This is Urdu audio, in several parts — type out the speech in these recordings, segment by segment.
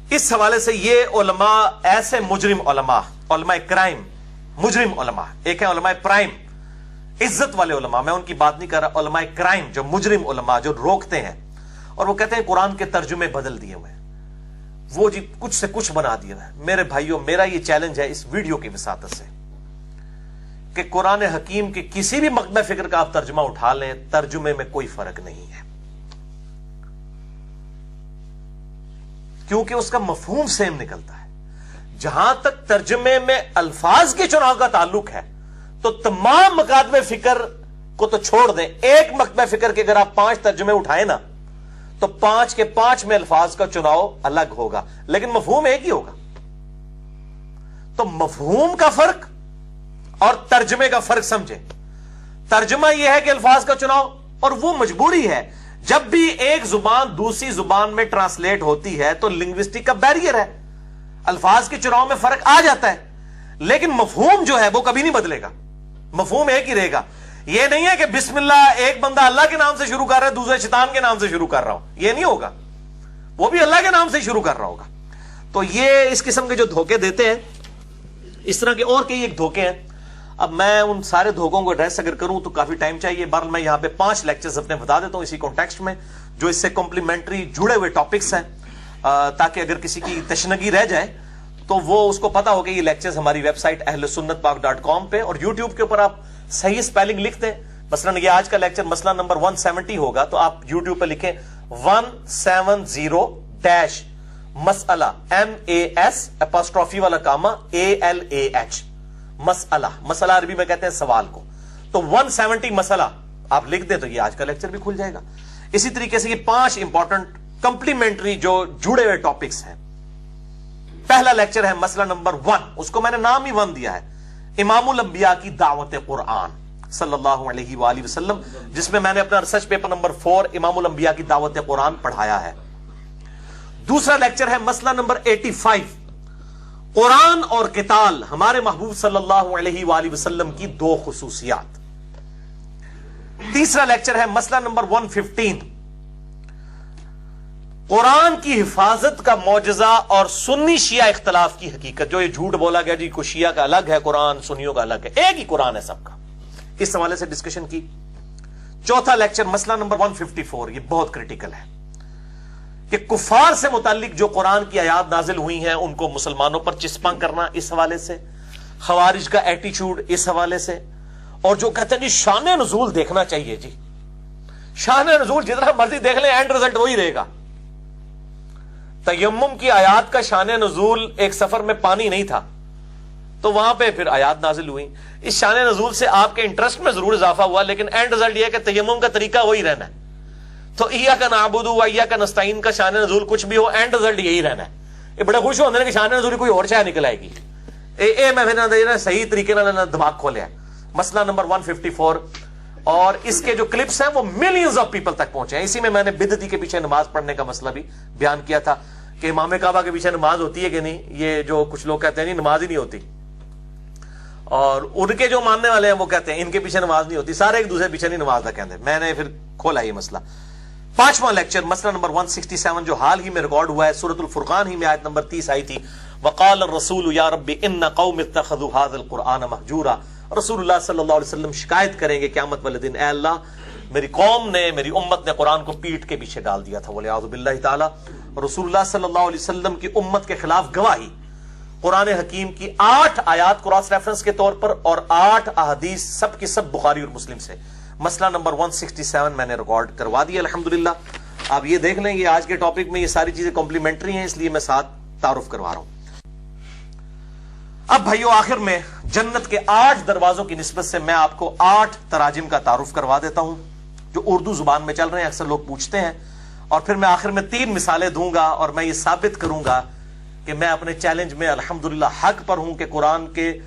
اس حوالے سے یہ علماء ایسے مجرم علماء، علماء کرائم، مجرم علماء، ایک ہے علماء پرائم عزت والے علماء، میں ان کی بات نہیں کر رہا، علماء کرائم جو مجرم علماء جو روکتے ہیں اور وہ کہتے ہیں قرآن کے ترجمے بدل دیے ہوئے، وہ جی کچھ سے کچھ بنا دیا ہے۔ میرے بھائیوں، میرا یہ چیلنج ہے اس ویڈیو کی وساطت سے کہ قرآن حکیم کے کسی بھی مکتبہ فکر کا آپ ترجمہ اٹھا لیں، ترجمے میں کوئی فرق نہیں ہے، کیونکہ اس کا مفہوم سیم نکلتا ہے۔ جہاں تک ترجمے میں الفاظ کے چناؤ کا تعلق ہے تو تمام مکاتب فکر کو تو چھوڑ دیں، ایک مکتبہ فکر کے اگر آپ 5 ترجمے اٹھائیں نا تو 5 کے 5 میں الفاظ کا چناؤ الگ ہوگا، لیکن مفہوم ایک ہی ہوگا۔ تو مفہوم کا فرق اور ترجمے کا فرق سمجھیں۔ ترجمہ یہ ہے کہ الفاظ کا چناؤ، اور وہ مجبوری ہے، جب بھی ایک زبان دوسری زبان میں ٹرانسلیٹ ہوتی ہے تو لنگوسٹک کا بیریئر ہے، الفاظ کے چناؤ میں فرق آ جاتا ہے، لیکن مفہوم جو ہے وہ کبھی نہیں بدلے گا، مفہوم ایک ہی رہے گا۔ یہ نہیں ہے کہ بسم اللہ ایک بندہ اللہ کے نام سے شروع کر رہا ہے، دوسرے شیطان کے نام سے شروع کر رہا ہوں، یہ نہیں ہوگا، وہ بھی اللہ کے نام سے شروع کر رہا ہوگا۔ تو یہ اس قسم کے جو دھوکے دیتے ہیں، اس طرح کے اور کئی ایک دھوکے ہیں۔ اب میں ان سارے دھوکوں کو ایڈریس اگر کروں تو کافی ٹائم چاہیے، بہرحال میں یہاں پہ 5 لیکچرز اپنے بتا دیتا ہوں اسی کانٹیکسٹ میں، جو اس سے کمپلیمنٹری جڑے ہوئے ٹاپکس ہیں، تاکہ اگر کسی کی تشنگی رہ جائے تو وہ اس کو پتا ہو کہ یہ لیکچرز ہماری ویب سائٹ ahlsunnatpak.com پہ اور یوٹیوب کے اوپر آپ صحیح سپیلنگ لکھ دیں۔ مثلا یہ آج کا لیکچر مسئلہ نمبر 170 ہوگا تو آپ یوٹیوب پہ لکھیں 170 مسئلہ MAS والا کاما ALAH مسئلہ، مسئلہ عربی میں کہتے ہیں سوال کو، تو 170 مسئلہ آپ لکھ دیں تو یہ آج کا لیکچر بھی کھل جائے گا۔ اسی طریقے سے یہ 5 امپورٹنٹ کمپلیمنٹری جو جڑے ہوئے ٹاپکس ہیں۔ پہلا لیکچر ہے مسئلہ نمبر 1، اس کو میں نے نام ہی 1 دیا ہے، امام الانبیاء کی دعوت قرآن صلی اللہ علیہ وآلہ وسلم، جس میں میں نے اپنا ریسرچ پیپر نمبر 4 امام الانبیاء کی دعوت قرآن پڑھایا ہے۔ دوسرا لیکچر ہے مسئلہ نمبر 85، قرآن اور قتال، ہمارے محبوب صلی اللہ علیہ وآلہ وسلم کی 2 خصوصیات۔ تیسرا لیکچر ہے مسئلہ نمبر 115، قرآن کی حفاظت کا معجزہ اور سنی شیعہ اختلاف کی حقیقت، جو یہ جھوٹ بولا گیا جی کو شیعہ کا الگ ہے قرآن، سنیوں کا الگ ہے، ایک ہی قرآن ہے سب کا، اس حوالے سے ڈسکشن کی۔ چوتھا لیکچر مسئلہ نمبر 154، یہ بہت کریٹیکل ہے کہ کفار سے متعلق جو قرآن کی آیات نازل ہوئی ہیں ان کو مسلمانوں پر چسپاں کرنا، اس حوالے سے خوارج کا ایٹیچیوڈ، اس حوالے سے، اور جو کہتے ہیں جی شان نزول دیکھنا چاہیے، جی شان نزول جتنا مرضی دیکھ لیں اینڈ رزلٹ وہی رہے گا۔ تیمم کی آیات کا شان نزول ایک سفر میں پانی نہیں تھا تو وہاں پہ پھر آیات نازل ہوئی، اس شان نزول سے آپ کے انٹرسٹ میں ضرور اضافہ ہوا، لیکن اینڈ رزلٹ یہ ہے کہ تیمم کا طریقہ وہی رہنا ہے۔ تو ایاک نعبد و ایاک نستعین کا شان نزول کچھ بھی ہو، اینڈ رزلٹ یہی رہنا ہے۔ یہ بڑے خوش ہوتے ہیں کہ شان نزول کوئی اور شاید نکل آئے گی، میں پھر صحیح طریقے سے دماغ کھولے۔ مسئلہ نمبر 154، اور اس کے جو کلپس ہیں وہ ملینز آف پیپل تک پہنچے ہیں۔ اسی میں نے بدعتی کے پیچھے نماز پڑھنے کا مسئلہ بھی بیان کیا تھا کہ امام کعبہ کے پیچھے نماز ہوتی ہے کہ نہیں، یہ جو کچھ لوگ کہتے ہیں نہیں نماز ہی نہیں ہوتی، اور ان کے جو ماننے والے ہیں وہ کہتے ہیں ان کے پیچھے نماز نہیں ہوتی، سارے ایک دوسرے پیچھے نہیں نماز نہ کہتے۔ میں نے پھر کھولا یہ مسئلہ۔ 5واں لیکچر مسئلہ نمبر 167 جو حال ہی میں ریکارڈ ہوا ہے، سورۃ الفرقان ہی میں آیت نمبر 30 آئی تھی، وقال الرسول یا رب ان قوم اتخذوا هذا القرآن مہجورا۔ رسول اللہ صلی اللہ علیہ وسلم شکایت کریں گے قیامت والے دن، اے اللہ میری قوم نے، میری امت نے قرآن کو پیٹ کے پیچھے ڈال دیا تھا، والعیاذ باللہ تعالی۔ رسول اللہ صلی اللہ علیہ وسلم کی امت کے خلاف گواہی، قرآن حکیم کی 8 آیات کراس ریفرنس کے طور پر اور 8 احادیث سب کی سب بخاری اور مسلم سے۔ مسئلہ نمبر 167 میں نے ریکارڈ کروا دیا الحمدللہ۔ آپ یہ دیکھ لیں، یہ آج کے ٹاپک میں یہ ساری چیزیں کمپلیمنٹری ہیں، اس لیے میں ساتھ تعارف کروا رہا ہوں۔ اب بھائیو آخر میں جنت کے 8 دروازوں کی نسبت سے میں آپ کو 8 تراجم کا تعارف کروا دیتا ہوں جو اردو زبان میں چل رہے ہیں، اکثر لوگ پوچھتے ہیں، اور پھر میں آخر میں 3 مثالیں دوں گا اور میں یہ ثابت کروں گا کہ میں اپنے چیلنج میں الحمدللہ حق پر ہوں کہ قرآن کے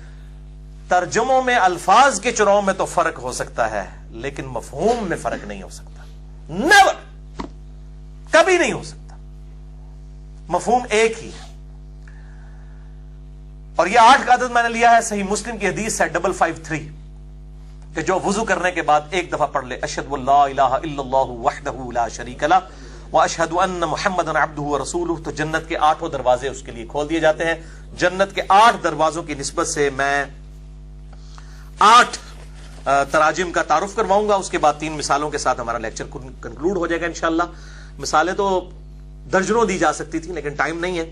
ترجموں میں الفاظ کے چناؤ میں تو فرق ہو سکتا ہے لیکن مفہوم میں فرق نہیں ہو سکتا، نیور، کبھی نہیں ہو سکتا، مفہوم ایک ہی ہے۔ اور یہ 8 کا عدد میں نے لیا ہے صحیح مسلم کی حدیث ہے 553 کہ جو وضو کرنے کے بعد ایک دفعہ پڑھ لے اشہد ان لا الہ الا اللہ وحدہ لا شریک لہ واشہد ان محمدا عبدہ ورسولہ، تو جنت کے 8 دروازے اس کے لیے کھول دیے جاتے ہیں۔ جنت کے 8 دروازوں کی نسبت سے میں 8 تراجم کا تعارف کرواؤں گا، اس کے بعد 3 مثالوں کے ساتھ ہمارا لیکچر کنکلوڈ ہو جائے گا انشاءاللہ۔ مثالیں تو درجنوں دی جا سکتی تھی لیکن ٹائم نہیں ہے۔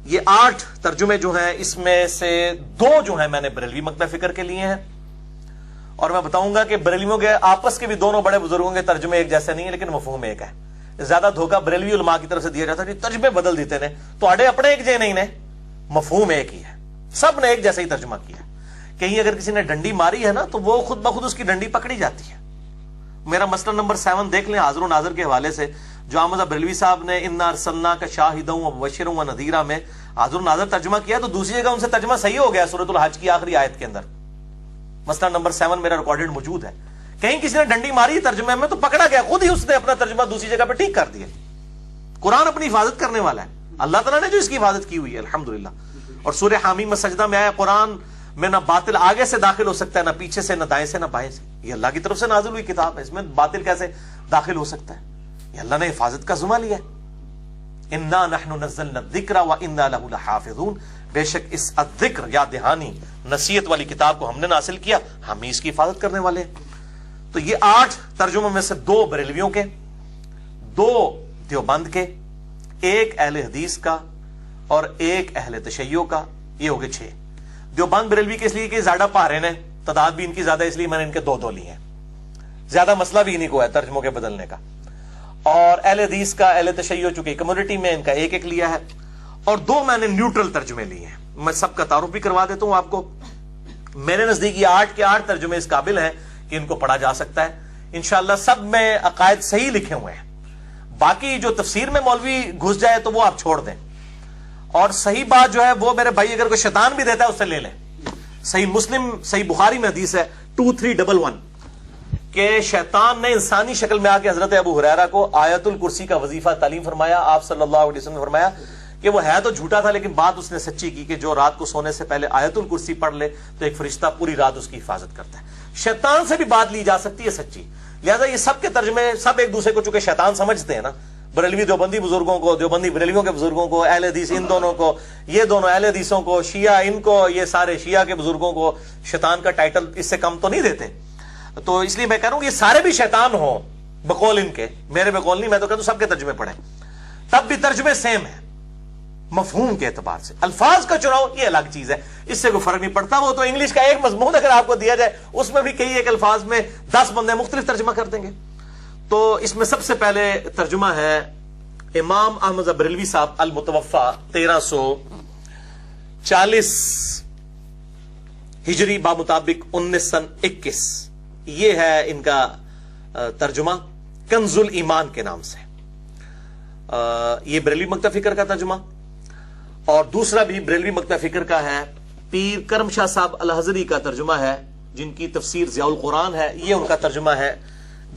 یہ 8 ترجمے جو ہیں اس میں سے 2 جو ہیں میں نے بریلوی مکتب فکر کے لیے ہیں، اور میں بتاؤں گا کہ بریلویوں کے آپس کے بھی دونوں بڑے بزرگوں کے ترجمے ایک جیسے نہیں ہیں لیکن مفہوم ایک ہے۔ زیادہ دھوکہ بریلوی علماء کی طرف سے دیا جاتا ہے کہ ترجمے بدل دیتے ہیں، تو اڑے اپنے ایک جے نہیں نے، مفہوم ایک ہی ہے، سب نے ایک جیسا ہی ترجمہ کیا ہے۔ کہیں اگر کسی نے ڈنڈی ماری ہے نا تو وہ خود بخود اس کی ڈنڈی پکڑی جاتی ہے۔ میرا مسئلہ نمبر 7 دیکھ لیں حاضر و ناظر کے حوالے سے، جو احمد بریلوی صاحب نے انا ارسلناک شاہدا ومبشرا ونذیرا میں حاضر و ناظر ترجمہ کیا، تو دوسری جگہ ان سے ترجمہ صحیح ہو گیا سورۃ الحج کی آخری آیت کے اندر۔ مسئلہ نمبر 7 میرا ریکارڈڈ موجود ہے، کہیں کسی نے ڈنڈی ماری ترجمے میں تو پکڑا گیا، خود ہی اس نے اپنا ترجمہ دوسری جگہ پہ ٹھیک کر دیا۔ قرآن اپنی حفاظت کرنے والا ہے، اللہ تعالیٰ نے جو اس کی حفاظت کی ہوئی ہے الحمدللہ۔ اور سورہ حامیم میں سجدہ میں آیا قرآن میں نہ باطل آگے سے داخل ہو سکتا ہے، نہ پیچھے سے، نہ دائیں سے، نہ بائیں سے۔ یہ اللہ کی طرف سے نازل ہوئی کتاب ہے، اس میں باطل کیسے داخل ہو سکتا ہے؟ یہ اللہ نے حفاظت کا ذمہ لیا ہے۔ انا نحن نزلنا الذکر وانا لہ لحافظون، بے شک اس الذکر یا دہانی نصیحت والی کتاب کو ہم نے نازل کیا، ہم ہی اس کی حفاظت کرنے والے ہیں۔ تو یہ 8 ترجموں میں سے 2 بریلویوں کے، 2 دیوبند کے، 1 اہل حدیث کا اور 1 اہل تشیع کا، یہ ہو گئے 6۔ دیوبند بریلوی کے اس لیے کہ زیادہ پارین ہیں، تعداد بھی ان کی زیادہ، اس لیے میں نے ان کے 2 لی ہیں، زیادہ مسئلہ بھی انہیں کو ہے ترجموں کے بدلنے کا۔ اور اہل حدیث کا، اہل تشیع چونکہ کمیونٹی میں ان کا 1 لیا ہے، اور 2 میں نے نیوٹرل ترجمے لیے ہیں۔ میں سب کا تعارف بھی کروا دیتا ہوں آپ کو۔ میرے نزدیک یہ 8 کے 8 ترجمے اس قابل ہیں کہ ان کو پڑھا جا سکتا ہے انشاءاللہ۔ سب میں عقائد صحیح لکھے ہوئے ہیں، باقی جو تفسیر میں مولوی گھس جائے تو وہ آپ چھوڑ دیں، اور صحیح بات جو ہے وہ میرے بھائی اگر کوئی شیطان بھی دیتا ہے اس سے لے لیں۔ صحیح مسلم، صحیح بخاری میں حدیث ہے 2311 کہ شیطان نے انسانی شکل میں آ کے حضرت ابو ہریرہ کو آیت الکرسی کا وظیفہ تعلیم فرمایا۔ آپ صلی اللہ علیہ وسلم نے فرمایا کہ وہ ہے تو جھوٹا تھا لیکن بات اس نے سچی کی کہ جو رات کو سونے سے پہلے آیت الکرسی پڑھ لے تو ایک فرشتہ پوری رات اس کی حفاظت کرتا ہے۔ شیطان سے بھی بات لی جا سکتی ہے سچی، لہذا یہ سب کے ترجمے سب ایک دوسرے کو چونکہ شیطان سمجھتے ہیں نا، بریلوی دیوبندی بزرگوں کو، دیوبندی بریلویوں کے بزرگوں کو، اہل حدیث ان دونوں کو، یہ دونوں اہل حدیثوں کو، شیعہ ان کو، یہ سارے شیعہ کے بزرگوں کو شیطان کا ٹائٹل اس سے کم تو نہیں دیتے۔ تو اس لیے میں کہہ رہا ہوں یہ سارے بھی شیطان ہوں بقول ان کے، میرے بقول نہیں، میں تو کہتا ہوں سب کے ترجمے پڑھیں، تب بھی ترجمے سیم ہیں مفہوم کے اعتبار سے۔ الفاظ کا چناؤ یہ الگ چیز ہے، اس سے کوئی فرق نہیں پڑتا۔ وہ تو انگلش کا ایک مضمون اگر آپ کو دیا جائے اس میں بھی کئی ایک الفاظ میں 10 بندے مختلف ترجمہ کر دیں گے۔ تو اس میں سب سے پہلے ترجمہ ہے امام احمد بریلوی صاحب المتوفا 1340 ہجری بمطابق 1921، یہ ہے ان کا ترجمہ کنز الایمان کے نام سے۔ یہ بریلوی مکتب فکر کا ترجمہ، اور دوسرا بھی بریلوی مکتب فکر کا ہے، پیر کرم شاہ صاحب الحضری کا ترجمہ ہے جن کی تفسیر ضیاء القرآن ہے، یہ ان کا ترجمہ ہے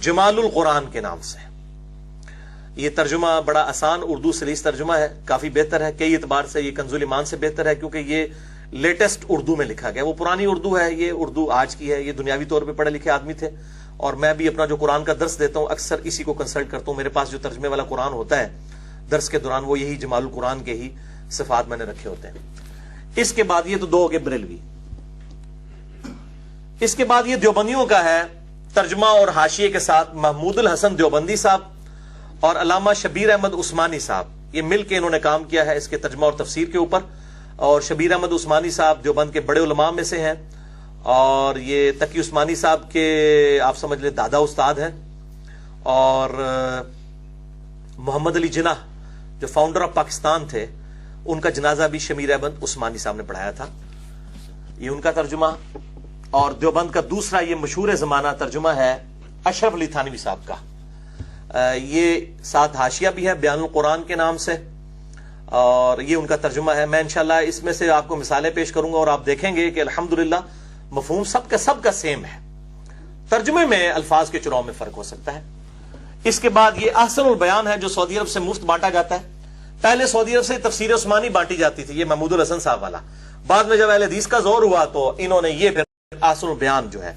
جمال القرآن کے نام سے۔ یہ ترجمہ بڑا آسان اردو سلیس ترجمہ ہے، کافی بہتر ہے، کئی اعتبار سے یہ کنز الایمان سے بہتر ہے کیونکہ یہ لیٹسٹ اردو میں لکھا گیا۔ وہ پرانی اردو ہے، یہ اردو آج کی ہے۔ یہ دنیاوی طور پہ پڑھے لکھے آدمی تھے، اور میں بھی اپنا جو قرآن کا درس دیتا ہوں اکثر اسی کو کنسلٹ کرتا ہوں۔ میرے پاس جو ترجمے والا قرآن ہوتا ہے درس کے دوران وہ یہی جمال القرآن کے ہی صفات میں نے رکھے ہوتے ہیں۔ اس کے بعد یہ تو 2 ہو گئے بریلوی۔ اس کے بعد یہ دیوبندیوں کا ہے ترجمہ اور حاشیے کے ساتھ محمود الحسن دیوبندی صاحب اور علامہ شبیر احمد عثمانی صاحب، یہ مل کے انہوں نے کام کیا ہے اس کے ترجمہ اور تفسیر کے اوپر۔ اور شبیر احمد عثمانی صاحب دیوبند کے بڑے علماء میں سے ہیں، اور یہ تقی عثمانی صاحب کے آپ سمجھ لیں دادا استاد ہیں، اور محمد علی جناح جو فاؤنڈر آف پاکستان تھے ان کا جنازہ بھی شبیر احمد عثمانی صاحب نے پڑھایا تھا، یہ ان کا ترجمہ۔ اور دیوبند کا دوسرا یہ مشہور زمانہ ترجمہ ہے اشرف علی تھانوی صاحب کا، یہ ساتھ حاشیہ بھی ہے بیان القرآن کے نام سے، اور یہ ان کا ترجمہ ہے۔ میں انشاءاللہ اس میں سے آپ کو مثالیں پیش کروں گا اور آپ دیکھیں گے کہ الحمدللہ مفہوم سب کا سیم ہے، ترجمے میں الفاظ کے چناؤ میں فرق ہو سکتا ہے۔ اس کے بعد یہ احسن البیان ہے جو سعودی عرب سے مفت بانٹا جاتا ہے۔ پہلے سعودی عرب سے تفسیر عثمانی بانٹی جاتی تھی، یہ محمود الحسن صاحب والا، بعد میں جب اہل حدیث کا زور ہوا تو انہوں نے یہ پھر احسن البیان جو ہے،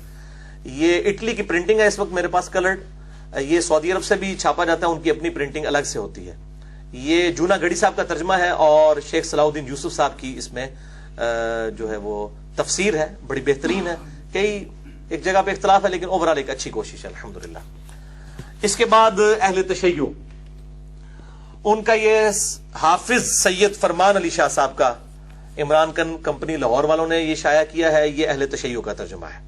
یہ اٹلی کی پرنٹنگ ہے اس وقت میرے پاس کلرڈ، یہ سعودی عرب سے بھی چھاپا جاتا ہے، ان کی اپنی پرنٹنگ الگ سے ہوتی ہے. یہ جونا گڑی صاحب کا ترجمہ ہے اور شیخ صلاح الدین یوسف صاحب کی اس میں جو ہے وہ تفسیر ہے، بڑی بہترین ہے. کئی ایک جگہ پہ اختلاف ہے لیکن اوورال ایک اچھی کوشش ہے الحمدللہ. اس کے بعد اہل تشیع، ان کا یہ حافظ سید فرمان علی شاہ صاحب کا، عمران کن کمپنی لاہور والوں نے یہ شائع کیا ہے، یہ اہل تشیع کا ترجمہ ہے.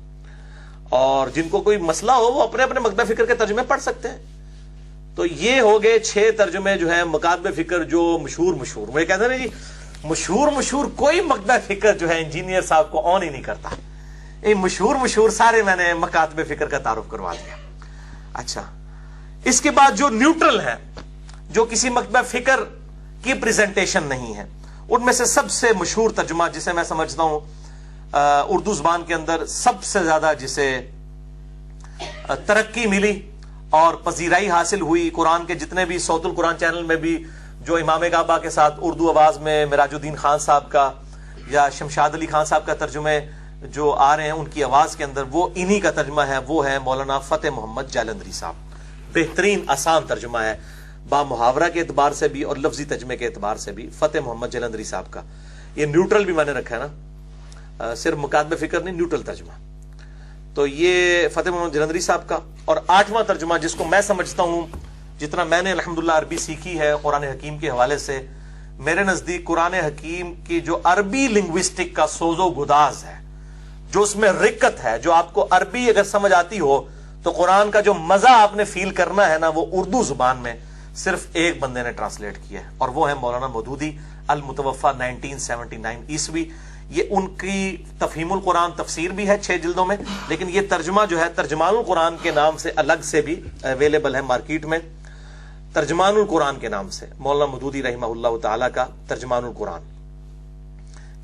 اور جن کو کوئی مسئلہ ہو وہ اپنے اپنے مکتبہ فکر کے ترجمے پڑھ سکتے ہیں. تو یہ ہو گئے 6 ترجمے جو ہیں مکاتب فکر جو مشہور. وہ کہتے ہیں جی مشہور کوئی مکتبہ فکر جو ہے انجینئر صاحب کو آن ہی نہیں کرتا. یہ مشہور سارے میں نے مکاتب فکر کا تعارف کروا دیا. اچھا، اس کے بعد جو نیوٹرل ہیں، جو کسی مکتبہ فکر کی پریزنٹیشن نہیں ہے، ان میں سے سب سے مشہور ترجمہ جسے میں سمجھتا ہوں اردو زبان کے اندر سب سے زیادہ جسے ترقی ملی اور پذیرائی حاصل ہوئی، قرآن کے جتنے بھی صوت القرآن چینل میں بھی جو امام کعبہ کے ساتھ اردو آواز میں معراج الدین خان صاحب کا یا شمشاد علی خان صاحب کا ترجمے جو آ رہے ہیں ان کی آواز کے اندر، وہ انہی کا ترجمہ ہے. وہ ہے مولانا فتح محمد جالندری صاحب. بہترین آسان ترجمہ ہے با محاورہ کے اعتبار سے بھی اور لفظی ترجمے کے اعتبار سے بھی فتح محمد جالندری صاحب کا. یہ نیوٹرل بھی میں نے رکھا ہے نا، صرف مکاتب فکر نہیں، نیوٹرل ترجمہ. تو یہ فتح محمد جالندری صاحب کا. اور 8واں ترجمہ جس کو میں سمجھتا ہوں، جتنا میں نے الحمدللہ عربی سیکھی ہے قرآن حکیم کے حوالے سے، میرے نزدیک قرآن حکیم کی جو عربی لنگوسٹک کا سوز و گداز ہے، جو اس میں رکت ہے، جو آپ کو عربی اگر سمجھ آتی ہو تو قرآن کا جو مزہ آپ نے فیل کرنا ہے نا، وہ اردو زبان میں صرف ایک بندے نے ٹرانسلیٹ کیا ہے اور وہ ہے مولانا مودودی، المتوفا 1979 عیسوی. یہ ان کی تفہیم القرآن تفسیر بھی ہے 6 جلدوں میں، لیکن یہ ترجمہ جو ہے ترجمان القرآن کے نام سے الگ سے بھی اویلیبل ہے مارکیٹ میں. ترجمان القرآن کے نام سے مولانا مودودی رحمہ اللہ تعالی کا ترجمان القرآن.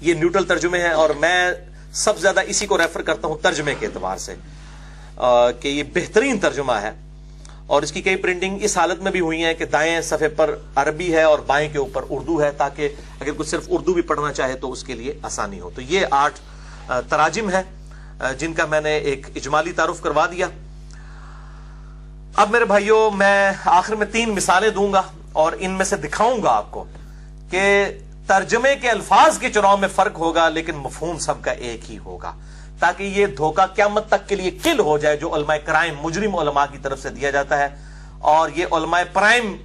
یہ نیوٹرل ترجمے ہیں اور میں سب سے زیادہ اسی کو ریفر کرتا ہوں ترجمے کے اعتبار سے کہ یہ بہترین ترجمہ ہے. اور اس کی کئی پرنٹنگ اس حالت میں بھی ہوئی ہیں کہ دائیں صفحے پر عربی ہے اور بائیں کے اوپر اردو ہے، تاکہ اگر کوئی صرف اردو بھی پڑھنا چاہے تو اس کے لیے آسانی ہو. تو یہ 8 تراجم ہیں جن کا میں نے ایک اجمالی تعارف کروا دیا. اب میرے بھائیوں، میں آخر میں 3 مثالیں دوں گا اور ان میں سے دکھاؤں گا آپ کو کہ ترجمے کے الفاظ کے چناؤ میں فرق ہوگا لیکن مفہوم سب کا ایک ہی ہوگا، تاکہ یہ دھوکہ قیامت تک کے لیے کل ہو جائے جو علماء کرائم، مجرم علماء کی طرف سے دیا جاتا ہے. اور یہ علماء پرائم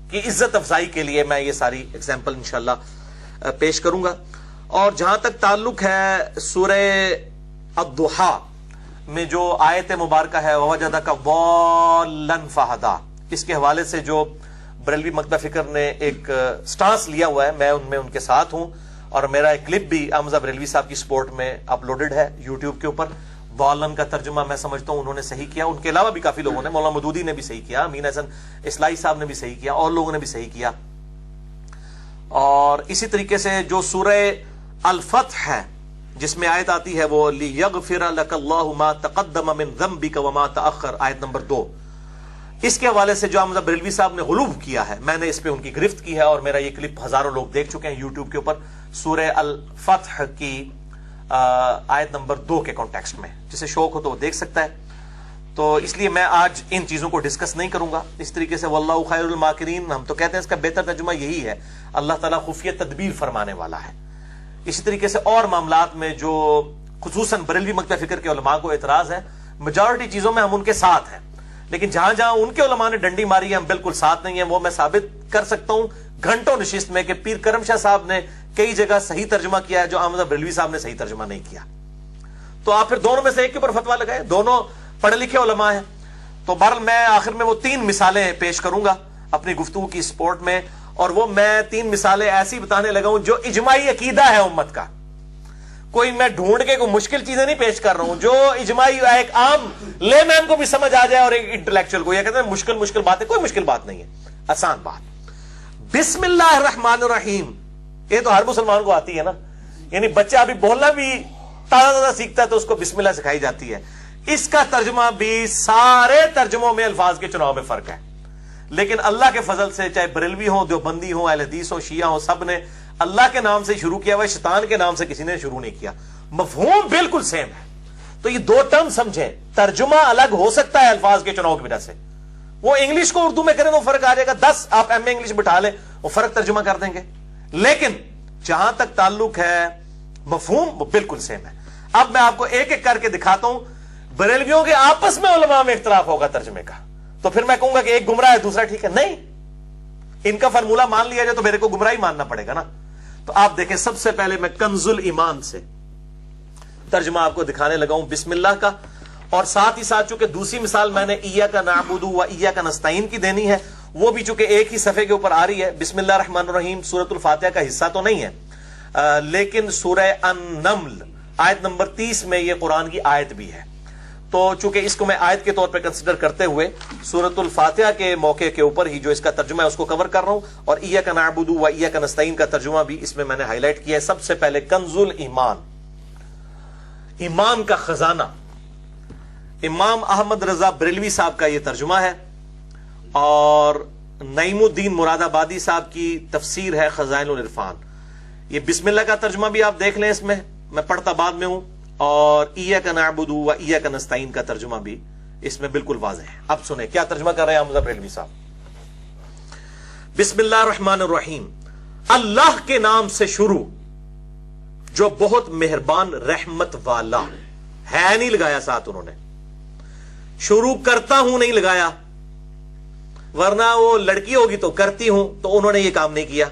کی عزت افزائی کے لیے میں یہ ساری ایگزامپل انشاءاللہ پیش کروں گا. اور جہاں تک تعلق ہے سورہ الضحیٰ میں جو آیت مبارکہ ہے وَوَجَدَكَ ضَالًّا فَہَدَىٰ، اس کے حوالے سے جو بریلوی مکتبہ فکر نے ایک سٹانس لیا ہوا ہے، میں ان کے ساتھ ہوں اور میرا ایک کلپ بھی احمد بریلوی صاحب کی سپورٹ میں اپلوڈڈ ہے یوٹیوب کے اوپر. ضالًا کا ترجمہ میں سمجھتا ہوں انہوں نے صحیح کیا، ان کے علاوہ بھی کافی لوگوں نے، مولانا مودودی نے بھی صحیح کیا، امین حسن اصلاحی صاحب نے بھی صحیح کیا، اور لوگوں نے بھی صحیح کیا. اور اسی طریقے سے جو سورہ الفتح ہے جس میں آیت آتی ہے وہ لِيَغْفِرَ لَكَ اللَّهُ مَا تَقَدَّمَ مِن ذَنبِكَ وَمَا تَأَخَّرَ، آیت نمبر 2. اس کے حوالے سے جو احمد بریلوی صاحب نے غلو کیا ہے، میں نے اس پہ ان کی گرفت کی ہے اور میرا یہ کلپ ہزاروں لوگ دیکھ چکے ہیں یوٹیوب کے اوپر، سورہ الفتح کی آیت نمبر 2 کے کانٹیکسٹ میں. جسے شوق ہو تو وہ دیکھ سکتا ہے. تو اس لیے میں آج ان چیزوں کو ڈسکس نہیں کروں گا. اس طریقے سے واللہ خیر الماکرین، ہم تو کہتے ہیں اس کا بہتر ترجمہ یہی ہے، اللہ تعالیٰ خفیہ تدبیر فرمانے والا ہے. اسی طریقے سے اور معاملات میں جو خصوصاً بریلوی مکتبہ فکر کے علماء کو اعتراض ہے، میجورٹی چیزوں میں ہم ان کے ساتھ ہیں، لیکن جہاں جہاں ان کے علماء نے ڈنڈی ماری ہے ہم بالکل ساتھ نہیں ہیں. وہ میں ثابت کر سکتا ہوں گھنٹوں نشست میں کہ پیر کرم شاہ صاحب نے کئی جگہ صحیح ترجمہ کیا ہے جو احمد بریلوی صاحب نے صحیح ترجمہ نہیں کیا. تو آپ پھر دونوں میں سے ایک کے اوپر فتویٰ لگائے، دونوں پڑھے لکھے علماء ہیں. تو بہرحال میں آخر میں وہ 3 مثالیں پیش کروں گا اپنی گفتگو کی سپورٹ میں، اور وہ میں 3 مثالیں ایسی بتانے لگا ہوں جو اجماعی عقیدہ ہے امت کا. کوئی میں ڈھونڈ کے کوئی مشکل چیزیں نہیں پیش کر رہا ہوں، جو اجماعی ایک عام لے مین کو بھی سمجھ آ جائے اور ایک انٹلیکچوئل کو. یہ کہتے ہیں مشکل بات ہے، کوئی مشکل بات نہیں ہے، آسان بات. بسم اللہ الرحمن الرحیم، یہ تو ہر مسلمان کو آتی ہے نا، یعنی بچہ ابھی بولنا بھی تازہ سیکھتا ہے تو اس کو بسم اللہ سکھائی جاتی ہے. اس کا ترجمہ بھی سارے ترجموں میں الفاظ کے چناؤ میں فرق ہے، لیکن اللہ کے فضل سے چاہے بریلوی ہوں، دیوبندی ہوں، اہل حدیث ہوں، شیعہ ہوں، سب نے اللہ کے نام سے شروع کیا ہوا ہے، شیطان کے نام سے کسی نے شروع نہیں کیا. مفہوم بالکل سیم ہے. تو یہ 2 ٹرم سمجھیں، ترجمہ الگ ہو سکتا ہے الفاظ کے چناؤ کی وجہ سے، وہ انگلش کو اردو میں کریں تو فرق آ جائے گا, 10 آپ ایم اے انگلش بٹھا لیں وہ فرق ترجمہ کر دیں گے, لیکن جہاں تک تعلق ہے مفہوم وہ بالکل سیم ہے. اب میں آپ کو ایک ایک کر کے دکھاتا ہوں. بریلویوں کے آپس میں علماء میں اختلاف ہوگا ترجمے کا, تو پھر میں کہوں گا کہ ایک گمراہ ہے دوسرا ٹھیک ہے, نہیں, ان کا فارمولہ مان لیا جائے تو میرے کو گمراہی ماننا پڑے گا نا. تو آپ دیکھیں سب سے پہلے میں کنز الایمان سے ترجمہ آپ کو دکھانے لگا ہوں بسم اللہ کا, اور ساتھ ہی ساتھ چونکہ دوسری مثال میں نے ایاک نعبد و ایاک نستعین کی دینی ہے, وہ بھی چونکہ ایک ہی صفحے کے اوپر آ رہی ہے. بسم اللہ الرحمن الرحیم سورۃ الفاتحہ کا حصہ تو نہیں ہے, لیکن سورہ النمل آیت نمبر 30 میں یہ قرآن کی آیت بھی ہے. تو چونکہ اس کو میں آیت کے طور پہ کنسیڈر کرتے ہوئے سورۃ الفاتحہ کے موقع کے اوپر ہی جو اس کا ترجمہ ہے اس کو کور کر رہا ہوں, اور ایاک نعبد و ایاک نستعین کا ترجمہ بھی اس میں نے ہائی لائٹ کیا ہے. سب سے پہلے کنز الایمان, ایمان کا خزانہ, امام احمد رضا بریلوی صاحب کا یہ ترجمہ ہے, اور نعیم الدین مراد آبادی صاحب کی تفسیر ہے خزائن العرفان. یہ بسم اللہ کا ترجمہ بھی آپ دیکھ لیں, اس میں پڑھتا بعد میں ہوں, اور ایاک نعبد و ایاک نستعین کا ترجمہ بھی اس میں بالکل واضح ہے. اب سنیں کیا ترجمہ کر رہے ہیں احمد بریلوی صاحب. بسم اللہ الرحمن الرحیم, اللہ کے نام سے شروع جو بہت مہربان رحمت والا ہے, نہیں لگایا ساتھ انہوں نے, شروع کرتا ہوں نہیں لگایا, ورنہ وہ لڑکی ہوگی تو کرتی ہوں, تو انہوں نے یہ کام نہیں کیا.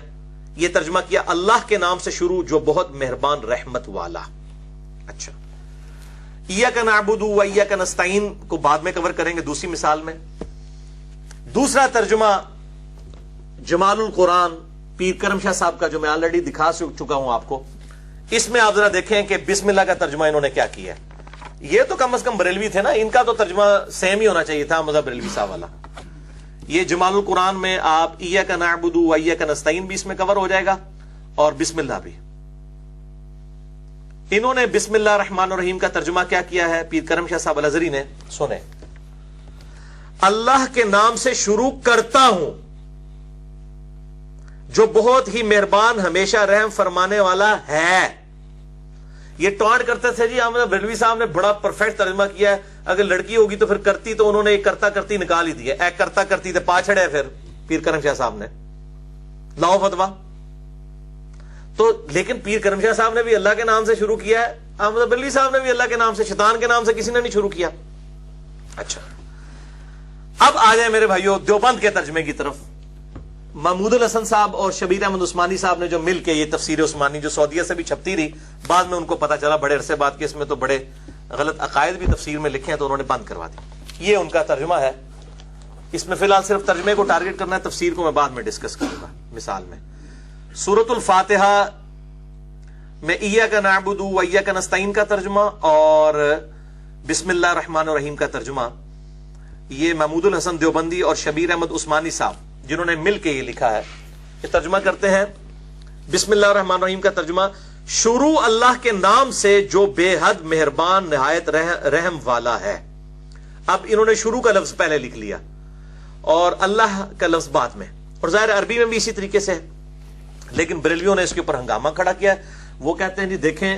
یہ ترجمہ کیا اللہ کے نام سے شروع جو بہت مہربان رحمت والا. اچھا, ایاک نعبد و ایاک نستعین کو بعد میں کور کریں گے دوسری مثال میں. دوسرا ترجمہ جمال القرآن پیر کرم شاہ صاحب کا جو میں آلریڈی دکھا چکا ہوں آپ کو, اس میں آپ ذرا دیکھیں کہ بسم اللہ کا ترجمہ انہوں نے کیا کیا ہے. یہ تو کم از کم بریلوی تھے نا, ان کا تو ترجمہ سیم ہی ہونا چاہیے تھا مذہب بریلوی صاحب والا. یہ جمال القرآن میں آپ ایاک نعبد و ایاک نستعین بھی اس میں کور ہو جائے گا, اور بسم اللہ بھی. انہوں نے بسم اللہ الرحمن الرحیم کا ترجمہ کیا کیا ہے پیر کرم شاہ صاحب الازہری نے, سنیں, اللہ کے نام سے شروع کرتا ہوں جو بہت ہی مہربان ہمیشہ رحم فرمانے والا ہے. یہ ٹانٹ کرتے تھے جی احمد بریلوی صاحب نے بڑا پرفیکٹ ترجمہ کیا ہے, اگر لڑکی ہوگی تو پھر کرتی, تو انہوں نے ایک کرتا کرتی نکال ہی دیا, ایک کرتا کرتی تے پاچھڑے پھر پیر کرم شاہ صاحب نے لاؤ فتوا. تو لیکن پیر کرم شاہ صاحب نے بھی اللہ کے نام سے شروع کیا ہے, احمد بریلوی صاحب نے بھی اللہ کے نام سے, شیطان کے نام سے کسی نے نہیں شروع کیا. اچھا, اب آ جائیں میرے بھائیوں دیوبند کے ترجمے کی طرف. محمود الحسن صاحب اور شبیر احمد عثمانی صاحب نے جو مل کے یہ تفسیر عثمانی جو سعودیہ سے بھی چھپتی رہی, بعد میں ان کو پتا چلا بڑے عرصے بعد کہ اس میں تو بڑے غلط عقائد بھی تفسیر میں لکھے ہیں, تو انہوں نے بند کروا دی. یہ ان کا ترجمہ ہے. اس میں فی الحال صرف ترجمے کو ٹارگٹ کرنا ہے, تفسیر کو میں بعد میں ڈسکس کروں گا. مثال میں سورۃ الفاتحہ میں ایاک نعبد و ایاک نستعین کا ترجمہ اور بسم اللہ الرحمن الرحیم کا ترجمہ, یہ محمود الحسن دیوبندی اور شبیر احمد عثمانی صاحب جنہوں نے مل کے یہ لکھا ہے, یہ ترجمہ کرتے ہیں. بسم اللہ الرحمن الرحیم کا ترجمہ شروع اللہ کے نام سے جو بے حد مہربان نہایت رحم والا ہے. اب انہوں نے شروع کا لفظ پہلے لکھ لیا اور اللہ کا لفظ بعد میں, اور ظاہر عربی میں بھی اسی طریقے سے ہے, لیکن بریلویوں نے اس کے اوپر ہنگامہ کھڑا کیا ہے. وہ کہتے ہیں جی دیکھیں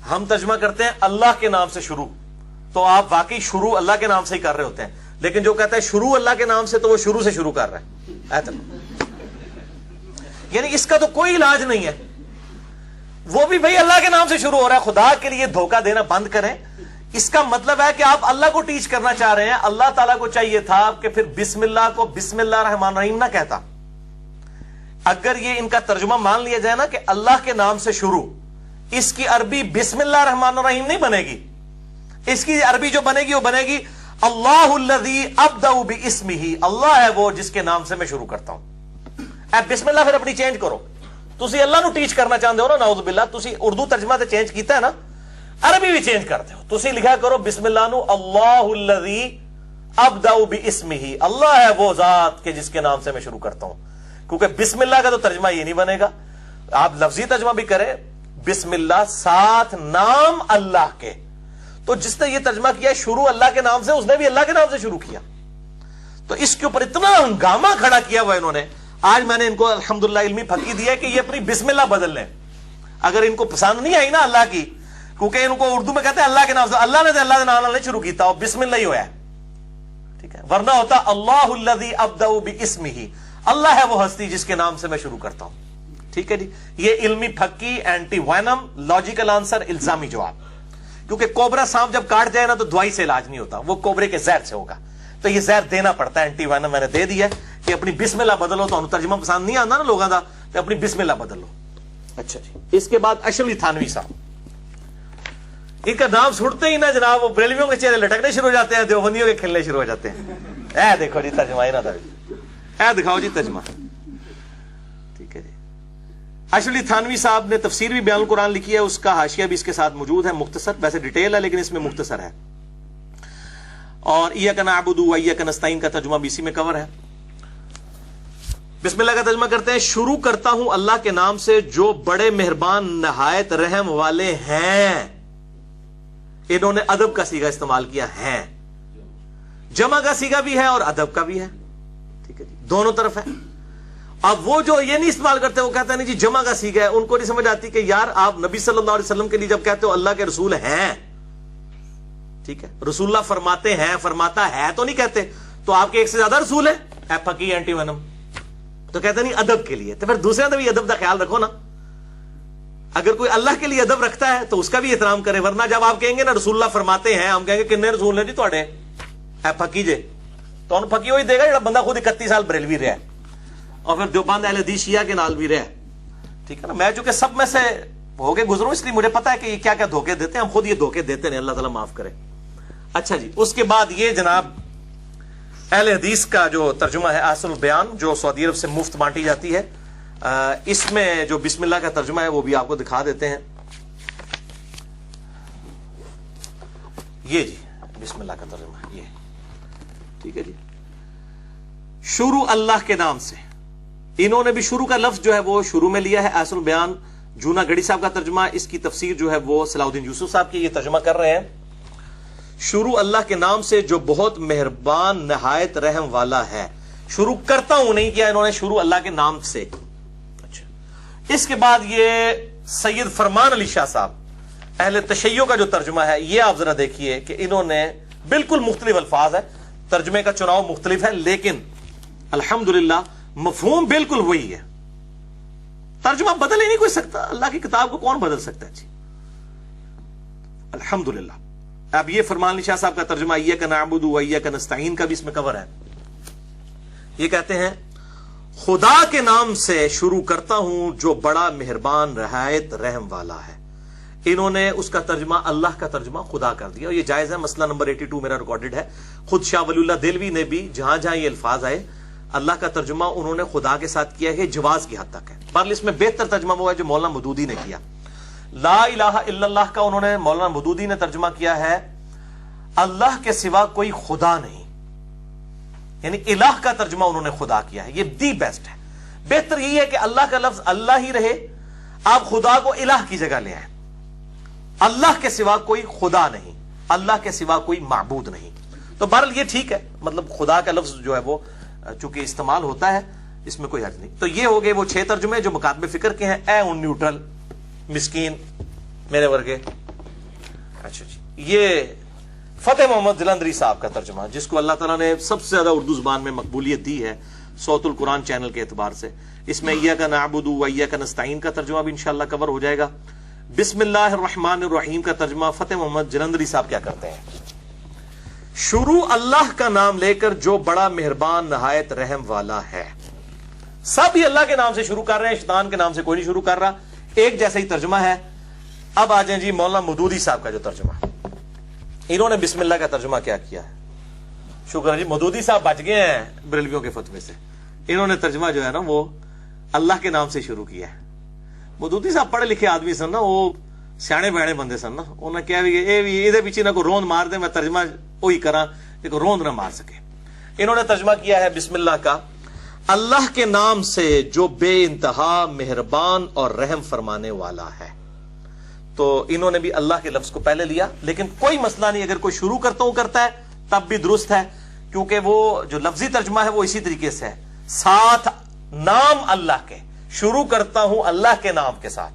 ہم ترجمہ کرتے ہیں اللہ کے نام سے شروع, تو آپ واقعی شروع اللہ کے نام سے ہی کر رہے ہوتے ہیں, لیکن جو کہتا ہے شروع اللہ کے نام سے تو وہ شروع سے شروع کر رہا ہے. یعنی اس کا تو کوئی علاج نہیں ہے, وہ بھی بھئی اللہ کے نام سے شروع ہو رہا ہے. خدا کے لیے دھوکہ دینا بند کریں. اس کا مطلب ہے کہ آپ اللہ کو ٹیچ کرنا چاہ رہے ہیں. اللہ تعالیٰ کو چاہیے تھا کہ پھر بسم اللہ کو بسم اللہ الرحمن الرحیم نہ کہتا. اگر یہ ان کا ترجمہ مان لیا جائے نا کہ اللہ کے نام سے شروع, اس کی عربی بسم اللہ الرحمن الرحیم نہیں بنے گی. اس کی عربی جو بنے گی وہ بنے گی اللہ الذی ابدأ باسمہ, اللہ ہے وہ جس کے نام سے میں شروع کرتا ہوں. اے بسم اللہ پھر اپنی چینج کرو. تسی اللہ نو ٹیچ کرنا چاہتے ہو نا, نعوذ باللہ, تسی اردو ترجمہ تے چینج کیتا ہے نا, عربی بھی چینج کرتے ہو. تسی لکھا کرو بسم اللہ نو اللہ الذی ابدأ باسمہ, اللہ ہے وہ ذات کہ جس کے نام سے میں شروع کرتا ہوں. کیونکہ بسم اللہ کا تو ترجمہ یہ نہیں بنے گا. آپ لفظی ترجمہ بھی کریں بسم اللہ ساتھ نام اللہ کے, تو جس نے یہ ترجمہ کیا شروع اللہ کے نام سے, اس نے بھی اللہ کے نام سے شروع کیا. تو اس کے اوپر اتنا ہنگامہ کھڑا کیا ہوا انہوں نے. آج میں نے ان کو الحمدللہ علمی پھکی دیا کہ یہ اپنی بسم اللہ بدل لیں. اگر ان کو پسند نہیں آئی نا اللہ کی, کیونکہ ان کو اردو میں کہتے ہیں اللہ کے نام سے, اللہ نے تو اللہ کے نام نہیں شروع کیتا, اور بسم اللہ ہی ہوا ہے. ٹھیک ہے، ورنہ ہوتا اللہ الذی ابدأ باسمہ، اللہ ہے وہ ہستی جس کے نام سے میں شروع کرتا ہوں. ٹھیک ہے جی. یہ علمی پھکی، اینٹی وینم، لاجیکل آنسر، الزامی جواب. کیونکہ کوبرا سانپ جب کاٹ جائے نا تو دوائی سے علاج نہیں ہوتا، وہ کوبرے کے زہر سے ہوگا، تو یہ زہر دینا پڑتا ہے. اینٹی وینم میں نے دے دیا کہ اپنی بسم اللہ بدلو. تو ترجمہ پسند نہیں آتا نا لوگوں کا، تو اپنی بسم اللہ بدلو. اچھا جی. اس کے بعد اشرف علی تھانوی صاحب، ان کا نام سنتے ہی نا جناب وہ بریلویوں کے چہرے لٹکنے شروع ہو جاتے ہیں، دیوبندیوں کے کھلنے شروع ہو جاتے ہیں. اے دیکھو جی ترجمہ، اے دکھاؤ جی ترجمہ. ٹھیک ہے جی. اشرف علی تھانوی صاحب نے تفسیر بھی بیان القرآن لکھی ہے، اس کا حاشیہ بھی اس کے ساتھ موجود ہے، مختصر، ویسے ڈیٹیل ہے لیکن اس میں مختصر ہے. اور ایاک نعبد و ایاک نستعین کا ترجمہ بھی اسی میں کور ہے. بسم اللہ کا ترجمہ کرتے ہیں. شروع کرتا ہوں اللہ کے نام سے جو بڑے مہربان نہایت رحم والے ہیں. انہوں نے ادب کا صیغہ استعمال کیا ہے، جمع کا صیغہ بھی ہے اور ادب کا بھی ہے. ٹھیک ہے جی، دونوں طرف ہے. اب وہ جو یہ نہیں استعمال کرتے، وہ کہتے ہیں نہیں جی جمع کا صیغہ ہے، ان کو نہیں سمجھ آتی کہ یار آپ نبی صلی اللہ علیہ وسلم کے لیے جب کہتے ہو اللہ کے رسول ہیں، ٹھیک ہے، رسول اللہ فرماتے ہیں، فرماتا ہے تو نہیں کہتے. تو آپ کے ایک سے زیادہ رسول ہیں، اے پھکی اینٹی وینم، تو کہتے نہیں ادب کے لیے. تو پھر دوسرے نے بھی ادب کا خیال رکھو نا. اگر کوئی اللہ کے لیے ادب رکھتا ہے تو اس کا بھی احترام کرے. ورنہ جب آپ کہیں گے نا رسول اللہ فرماتے ہیں، ہم کہیں گے کتنے رسول ہیں جی تھوڑے، اے پھکی جے، تو انہوں پھکی وہی دے گا جڑا بندہ خود 31 سال بریلوی رہا ہے اور پھر دیوبند اہل حدیث شیعہ کے نال بھی رہا. ٹھیک ہے نا. میں چونکہ سب میں سے ہو کے گزروں اس لیے مجھے پتا ہے کہ یہ کیا کیا دھوکے دیتے ہیں. ہم خود یہ دھوکے دیتے ہیں، اللہ تعالیٰ معاف کرے. اچھا جی. اس کے بعد یہ جناب اہل حدیث کا جو ترجمہ ہے احسن البیان، جو سعودی عرب سے مفت بانٹی جاتی ہے، اس میں جو بسم اللہ کا ترجمہ ہے وہ بھی آپ کو دکھا دیتے ہیں. یہ جی بسم اللہ کا ترجمہ، یہ ٹھیک ہے جی. شروع اللہ کے نام سے. انہوں نے بھی شروع کا لفظ جو ہے وہ شروع میں لیا ہے. احسن البیان جونا گڑی صاحب کا ترجمہ، اس کی تفسیر جو ہے وہ صلاح الدین یوسف صاحب کی، یہ ترجمہ کر رہے ہیں. شروع اللہ کے نام سے جو بہت مہربان نہایت رحم والا ہے. شروع کرتا ہوں نہیں کیا انہوں نے، شروع اللہ کے نام سے. اچھا. اس کے بعد یہ سید فرمان علی شاہ صاحب اہل تشیع کا جو ترجمہ ہے، یہ آپ ذرا دیکھیے کہ انہوں نے بالکل مختلف الفاظ ہے، ترجمے کا چناؤ مختلف ہے، لیکن الحمدللہ مفہوم بالکل وہی ہے. ترجمہ بدل ہی نہیں کوئی سکتا، اللہ کی کتاب کو کون بدل سکتا ہے جی. الحمدللہ. اب یہ فرمان علی شاہ صاحب کا ترجمہ ایاک نعبد و ایاک نستعین کا بھی اس میں کور ہے. یہ کہتے ہیں خدا کے نام سے شروع کرتا ہوں جو بڑا مہربان نہایت رحم والا ہے. انہوں نے اس کا ترجمہ اللہ کا ترجمہ خدا کر دیا، اور یہ جائز ہے. مسئلہ نمبر 82 میرا ریکارڈڈ ہے. خود شاہ ولی اللہ دہلوی نے بھی جہاں جہاں یہ الفاظ آئے اللہ کا ترجمہ انہوں نے خدا کے ساتھ کیا ہے، جواز کی حد تک ہے. بہرحال اس میں بہتر ترجمہ وہ ہے جو مولانا مودودی نے کیا. لا الہ الا اللہ کا انہوں نے مولانا مودودی نے ترجمہ کیا ہے اللہ کے سوا کوئی خدا نہیں، یعنی الہ کا ترجمہ انہوں نے خدا کیا ہے. یہ دی بیسٹ ہے. بہتر یہی ہے کہ اللہ کا لفظ اللہ ہی رہے، آپ خدا کو الہ کی جگہ لے آئیں. اللہ کے سوا کوئی خدا نہیں، اللہ کے سوا کوئی معبود نہیں. تو بہرحال یہ ٹھیک ہے، مطلب خدا کا لفظ جو ہے وہ چونکہ استعمال ہوتا ہے، اس میں کوئی حرج نہیں. تو یہ ہو گئے وہ 6 ترجمے جو مکاتب فکر کے ہیں. اے ان نیوٹرل مسکین میرے ورگے. اچھا جی. یہ فتح محمد جلندری صاحب کا ترجمہ، جس کو اللہ تعالیٰ نے سب سے زیادہ اردو زبان میں مقبولیت دی ہے صوت القرآن چینل کے اعتبار سے. اس میں ایاک نعبد و ایاک نستعین کا ترجمہ بھی انشاءاللہ کور ہو جائے گا. بسم اللہ الرحمن الرحیم کا ترجمہ فتح محمد جلندری صاحب کیا کرتے ہیں؟ شروع اللہ کا نام لے کر جو بڑا مہربان نہایت رحم والا ہے. سب ہی اللہ کے نام سے شروع کر رہے ہیں، شیطان کے نام سے کوئی نہیں شروع کر رہا. ایک جیسا ہی ترجمہ ہے. اب آ جائیں جی مولانا مودودی صاحب کا جو ترجمہ، انہوں نے بسم اللہ کا ترجمہ کیا کیا ہے. شکر ہے جی، مودودی صاحب بچ گئے ہیں بریلویوں کے فتوے سے. انہوں نے ترجمہ جو ہے نا وہ اللہ کے نام سے شروع کیا ہے. مودودی صاحب پڑھے لکھے آدمی سن نا، وہ سیانے بیانے بندے سن نا. انہوں نے کہا بھی یہ پیچھے نہ کوئی روند مار دے، میں ترجمہ وہی کراں کہ کوئی روند نہ مار سکے. انہوں نے ترجمہ کیا ہے بسم اللہ کا اللہ کے نام سے جو بے انتہا مہربان اور رحم فرمانے والا ہے. تو انہوں نے بھی اللہ کے لفظ کو پہلے لیا، لیکن کوئی مسئلہ نہیں، اگر کوئی شروع کرتا ہوں کرتا ہے تب بھی درست ہے، کیونکہ وہ جو لفظی ترجمہ ہے وہ اسی طریقے سے ہے، ساتھ نام اللہ کے شروع کرتا ہوں اللہ کے نام کے ساتھ.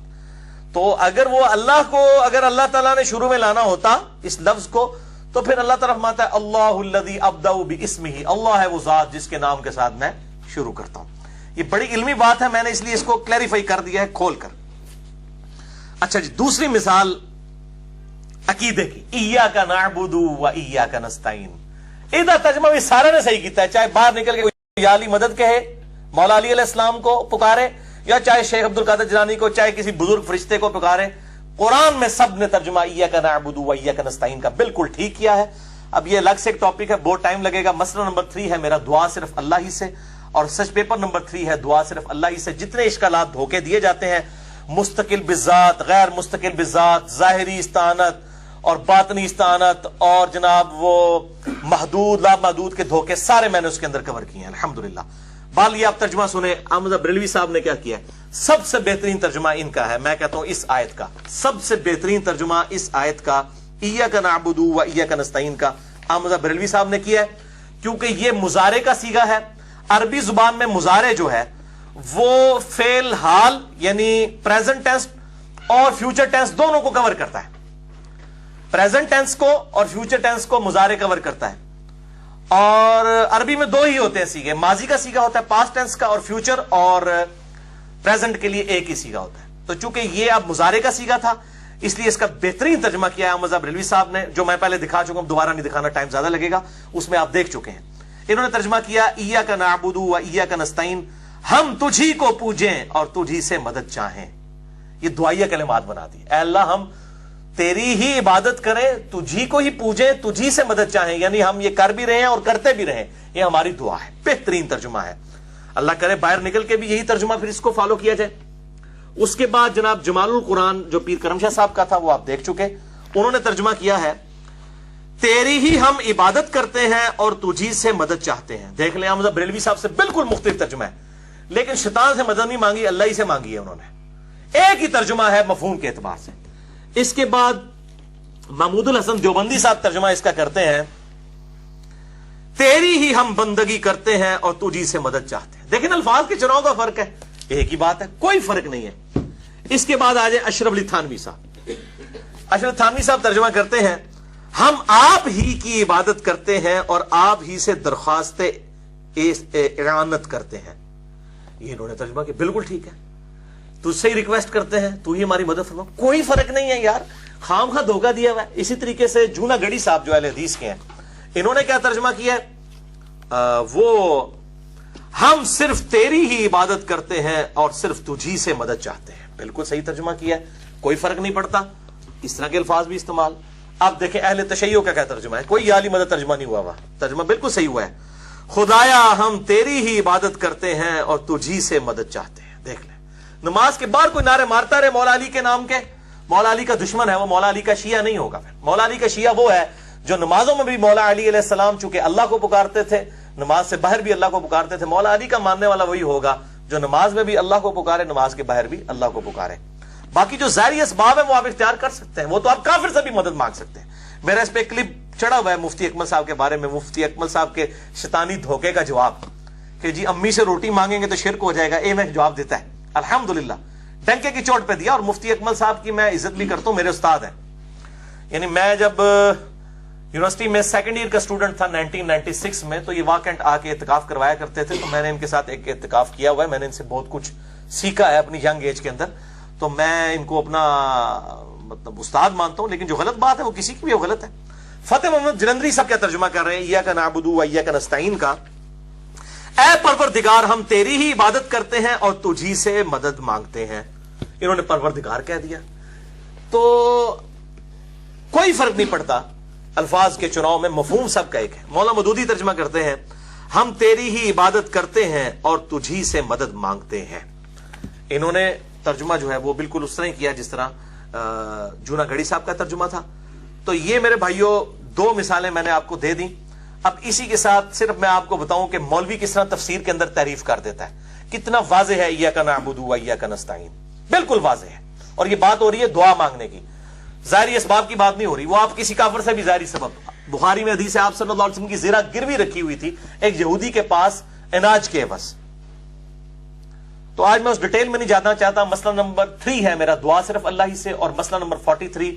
تو اگر وہ اللہ کو اگر اللہ تعالیٰ نے شروع میں لانا ہوتا اس لفظ کو، تو پھر اللہ تعالیٰ فرماتا ہے اللہ الذی ابدأ باسمہ، اللہ ہے وہ ذات جس کے نام کے ساتھ میں شروع کرتا ہوں۔ یہ بڑی علمی بات ہے، میں نے اس لیے اس کو کلیریفائی کر دیا ہے کھول کر۔ اچھا جی، دوسری مثال عقیدے کی، ایاک نعبد و ایاک نستعین۔ ادھر ترجمہ بھی سارے نے صحیح کیتا ہے، چاہے باہر نکل کے کوئی یا علی مدد کہے، مولا علی علیہ السلام کو پکارے، یا چاہے شیخ عبد القادر جیلانی کو، چاہے کسی بزرگ فرشتے کو پکارے، قرآن میں سب نے ترجمہ ایاک نعبد و ایاک نستعین کا بالکل ٹھیک کیا ہے۔ اب یہ الگ سے ایک ٹاپک ہے، بہت ٹائم لگے گا۔ مسئلہ نمبر 3 ہے میرا دعا صرف اللہ ہی سے، اور سچ پیپر نمبر 3 ہے دعا صرف اللہ ہی سے۔ جتنے اشکالات دھوکے دیے جاتے ہیں، مستقل بالذات، غیر مستقل بالذات، ظاہری استعانت اور باطنی استعانت، اور جناب وہ محدود لا محدود کے دھوکے، سارے میں نے اس کے اندر کور کیے ہیں الحمدللہ۔ بال یہ آپ ترجمہ سنیں، احمد بریلوی صاحب نے کیا کیا ہے، سب سے بہترین ترجمہ ان کا ہے، میں کہتا ہوں اس آیت کا سب سے بہترین ترجمہ اس آیت کا ایاک نعبد و ایاک نستعین کا احمد بریلوی صاحب نے کیا ہے، کیونکہ یہ مضارع کا صیغہ ہے۔ عربی زبان میں مضارع جو ہے وہ فعل حال یعنی پریزنٹ ٹینس اور فیوچر ٹینس دونوں کو کور کرتا ہے۔ پریزنٹ ٹینس کو اور فیوچر ٹینس کو مضارع کور کرتا ہے، اور عربی میں 2 ہی ہوتے ہیں صیغے، ماضی کا صیغہ ہوتا ہے پاسٹ ٹینس کا، اور فیوچر اور پریزنٹ کے لیے ایک ہی صیغہ ہوتا ہے۔ تو چونکہ یہ اب مضارع کا صیغہ تھا، اس لیے اس کا بہترین ترجمہ کیا ہے احمد بریلوی صاحب نے، جو میں پہلے دکھا چکا ہوں، دوبارہ نہیں دکھانا، ٹائم زیادہ لگے گا، اس میں آپ دیکھ چکے ہیں۔ انہوں نے ترجمہ کیا ایاک نعبد و ایاک نستعین، ہم تجھی کو پوجیں اور تجھی سے مدد چاہیں۔ یہ دعائیہ کلمات بنا دی، اے اللہ ہم تیری ہی عبادت کریں، تجھی کو ہی پوجیں، تجھی سے مدد چاہیں، یعنی ہم یہ کر بھی رہے ہیں اور کرتے بھی رہیں، یہ ہماری دعا ہے۔ بہترین ترجمہ ہے، اللہ کرے باہر نکل کے بھی یہی ترجمہ پھر اس کو فالو کیا جائے۔ اس کے بعد جناب جمال القرآن جو پیر کرم شاہ صاحب کا تھا وہ آپ دیکھ چکے، انہوں نے ترجمہ کیا ہے تیری ہی ہم عبادت کرتے ہیں اور تجھی سے مدد چاہتے ہیں۔ دیکھ لیں احمد بریلوی صاحب سے بالکل مختلف ترجمہ ہے، لیکن شیطان سے مدد نہیں مانگی، اللہ ہی سے مانگی ہے انہوں نے، ایک ہی ترجمہ ہے مفہوم کے اعتبار سے۔ اس کے بعد محمود الحسن دیوبندی صاحب ترجمہ اس کا کرتے ہیں تیری ہی ہم بندگی کرتے ہیں اور تجھی سے مدد چاہتے ہیں۔ دیکھیں الفاظ کے چناؤ کا فرق ہے، ایک ہی بات ہے، کوئی فرق نہیں ہے۔ اس کے بعد آ جائے اشرف علی تھانوی صاحب۔ اشرف تھانوی صاحب ترجمہ کرتے ہیں ہم آپ ہی کی عبادت کرتے ہیں اور آپ ہی سے درخواست اعانت کرتے ہیں۔ یہ انہوں نے ترجمہ کیا، بالکل ٹھیک ہے، تجھ سے ہی ریکویسٹ کرتے ہیں، تو ہی ہماری مدد فرما، کوئی فرق نہیں ہے یار، خام خواہ دھوکہ دیا ہوا ہے۔ اسی طریقے سے جونا گڑی صاحب جو اہل حدیث کے ہیں، انہوں نے کیا ترجمہ کیا ہے، وہ ہم صرف تیری ہی عبادت کرتے ہیں اور صرف تجھی سے مدد چاہتے ہیں۔ بالکل صحیح ترجمہ کیا ہے، کوئی فرق نہیں پڑتا، اس طرح کے الفاظ بھی استعمال۔ اب دیکھیں اہل تشیع کا کیا ترجمہ ہے، کوئی عالی مدد ترجمہ نہیں ہوا، ترجمہ بالکل صحیح ہوا ہے، خدایا ہم تیری ہی عبادت کرتے ہیں اور تجھی سے مدد چاہتے ہیں۔ دیکھ لیں نماز کے بعد کوئی نعرے مارتا رہے مولا علی کے نام کے، مولا علی کا دشمن ہے وہ، مولا علی کا شیعہ نہیں ہوگا۔ پھر مولا علی کا شیعہ وہ ہے جو نمازوں میں بھی مولا علی علیہ السلام چونکہ اللہ کو پکارتے تھے، نماز سے باہر بھی اللہ کو پکارتے تھے، مولا علی کا ماننے والا وہی ہوگا جو نماز میں بھی اللہ کو پکارے، نماز کے باہر بھی اللہ کو پکارے۔ باقی جو ظاہری اسباب ہے وہ آپ اختیار کر سکتے ہیں، وہ تو آپ کافر سے بھی مدد مانگ سکتے ہیں۔ میرا اس پہ کلپ چڑھا ہوا ہے مفتی اکمل صاحب کے بارے میں، مفتی اکمل صاحب کے شیطانی دھوکے کا جواب کہ جی امی سے روٹی مانگیں گے تو شرک ہو جائے گا، میں جواب دیتا ہے الحمدللہ، ڈنکے کی چوٹ پہ دیا۔ اور مفتی اکمل صاحب کی میں عزت بھی کرتا ہوں، میرے استاد ہیں۔ یعنی میں جب یونیورسٹی میں سیکنڈ ایئر کا اسٹوڈنٹ تھا 1996 میں، تو یہ واکنٹ آ کے اعتکاف کروایا کرتے تھے، تو میں نے ان کے ساتھ ایک اعتکاف کیا ہوا ہے، میں نے ان سے بہت کچھ سیکھا ہے اپنی ینگ ایج کے اندر، تو میں ان کو اپنا مطلب استاد مانتا ہوں، لیکن جو غلط بات ہے وہ کسی کی بھی وہ غلط ہے۔ فتح محمد جلندری صاحب کیا ترجمہ کر رہے ہیں ایاک نعبد و ایاک نستعین کا، اے پروردگار ہم تیری ہی عبادت کرتے ہیں اور تجھی سے مدد مانگتے ہیں۔ انہوں نے پروردگار کہہ دیا، تو کوئی فرق نہیں پڑتا الفاظ کے چناؤ میں، مفہوم سب کا ایک ہے۔ مولانا مودودی ترجمہ کرتے ہیں ہم تیری ہی عبادت کرتے ہیں اور تجھی سے مدد مانگتے ہیں۔ انہوں نے ترجمہ جو ہے وہ بالکل اس طرح کیا جس طرح جونا گڑی صاحب کا ترجمہ تھا۔ تو یہ میرے بھائیوں 2 مثالیں میں نے آپ کو دے دی۔ اب اسی کے ساتھ صرف میں آپ کو بتاؤں کہ مولوی کس طرح تفسیر کے اندر تعریف کر دیتا ہے، کتنا واضح ہے ایاک نعبد و ایاک نستعین، بالکل واضح ہے۔ اور یہ بات ہو رہی ہے دعا مانگنے کی، ظاہری اسباب کی بات نہیں ہو رہی، وہ آپ کسی کافر سے بھی ظاہری سبب۔ بخاری میں حدیث ہے آپ صلی اللہ علیہ وسلم کی زیرہ گروی رکھی ہوئی تھی ایک یہودی کے پاس اناج کے عوض۔ تو آج میں اس ڈیٹیل میں نہیں جانا چاہتا۔ مسئلہ نمبر 3 ہے میرا دعا صرف اللہ ہی سے، اور مسئلہ نمبر 43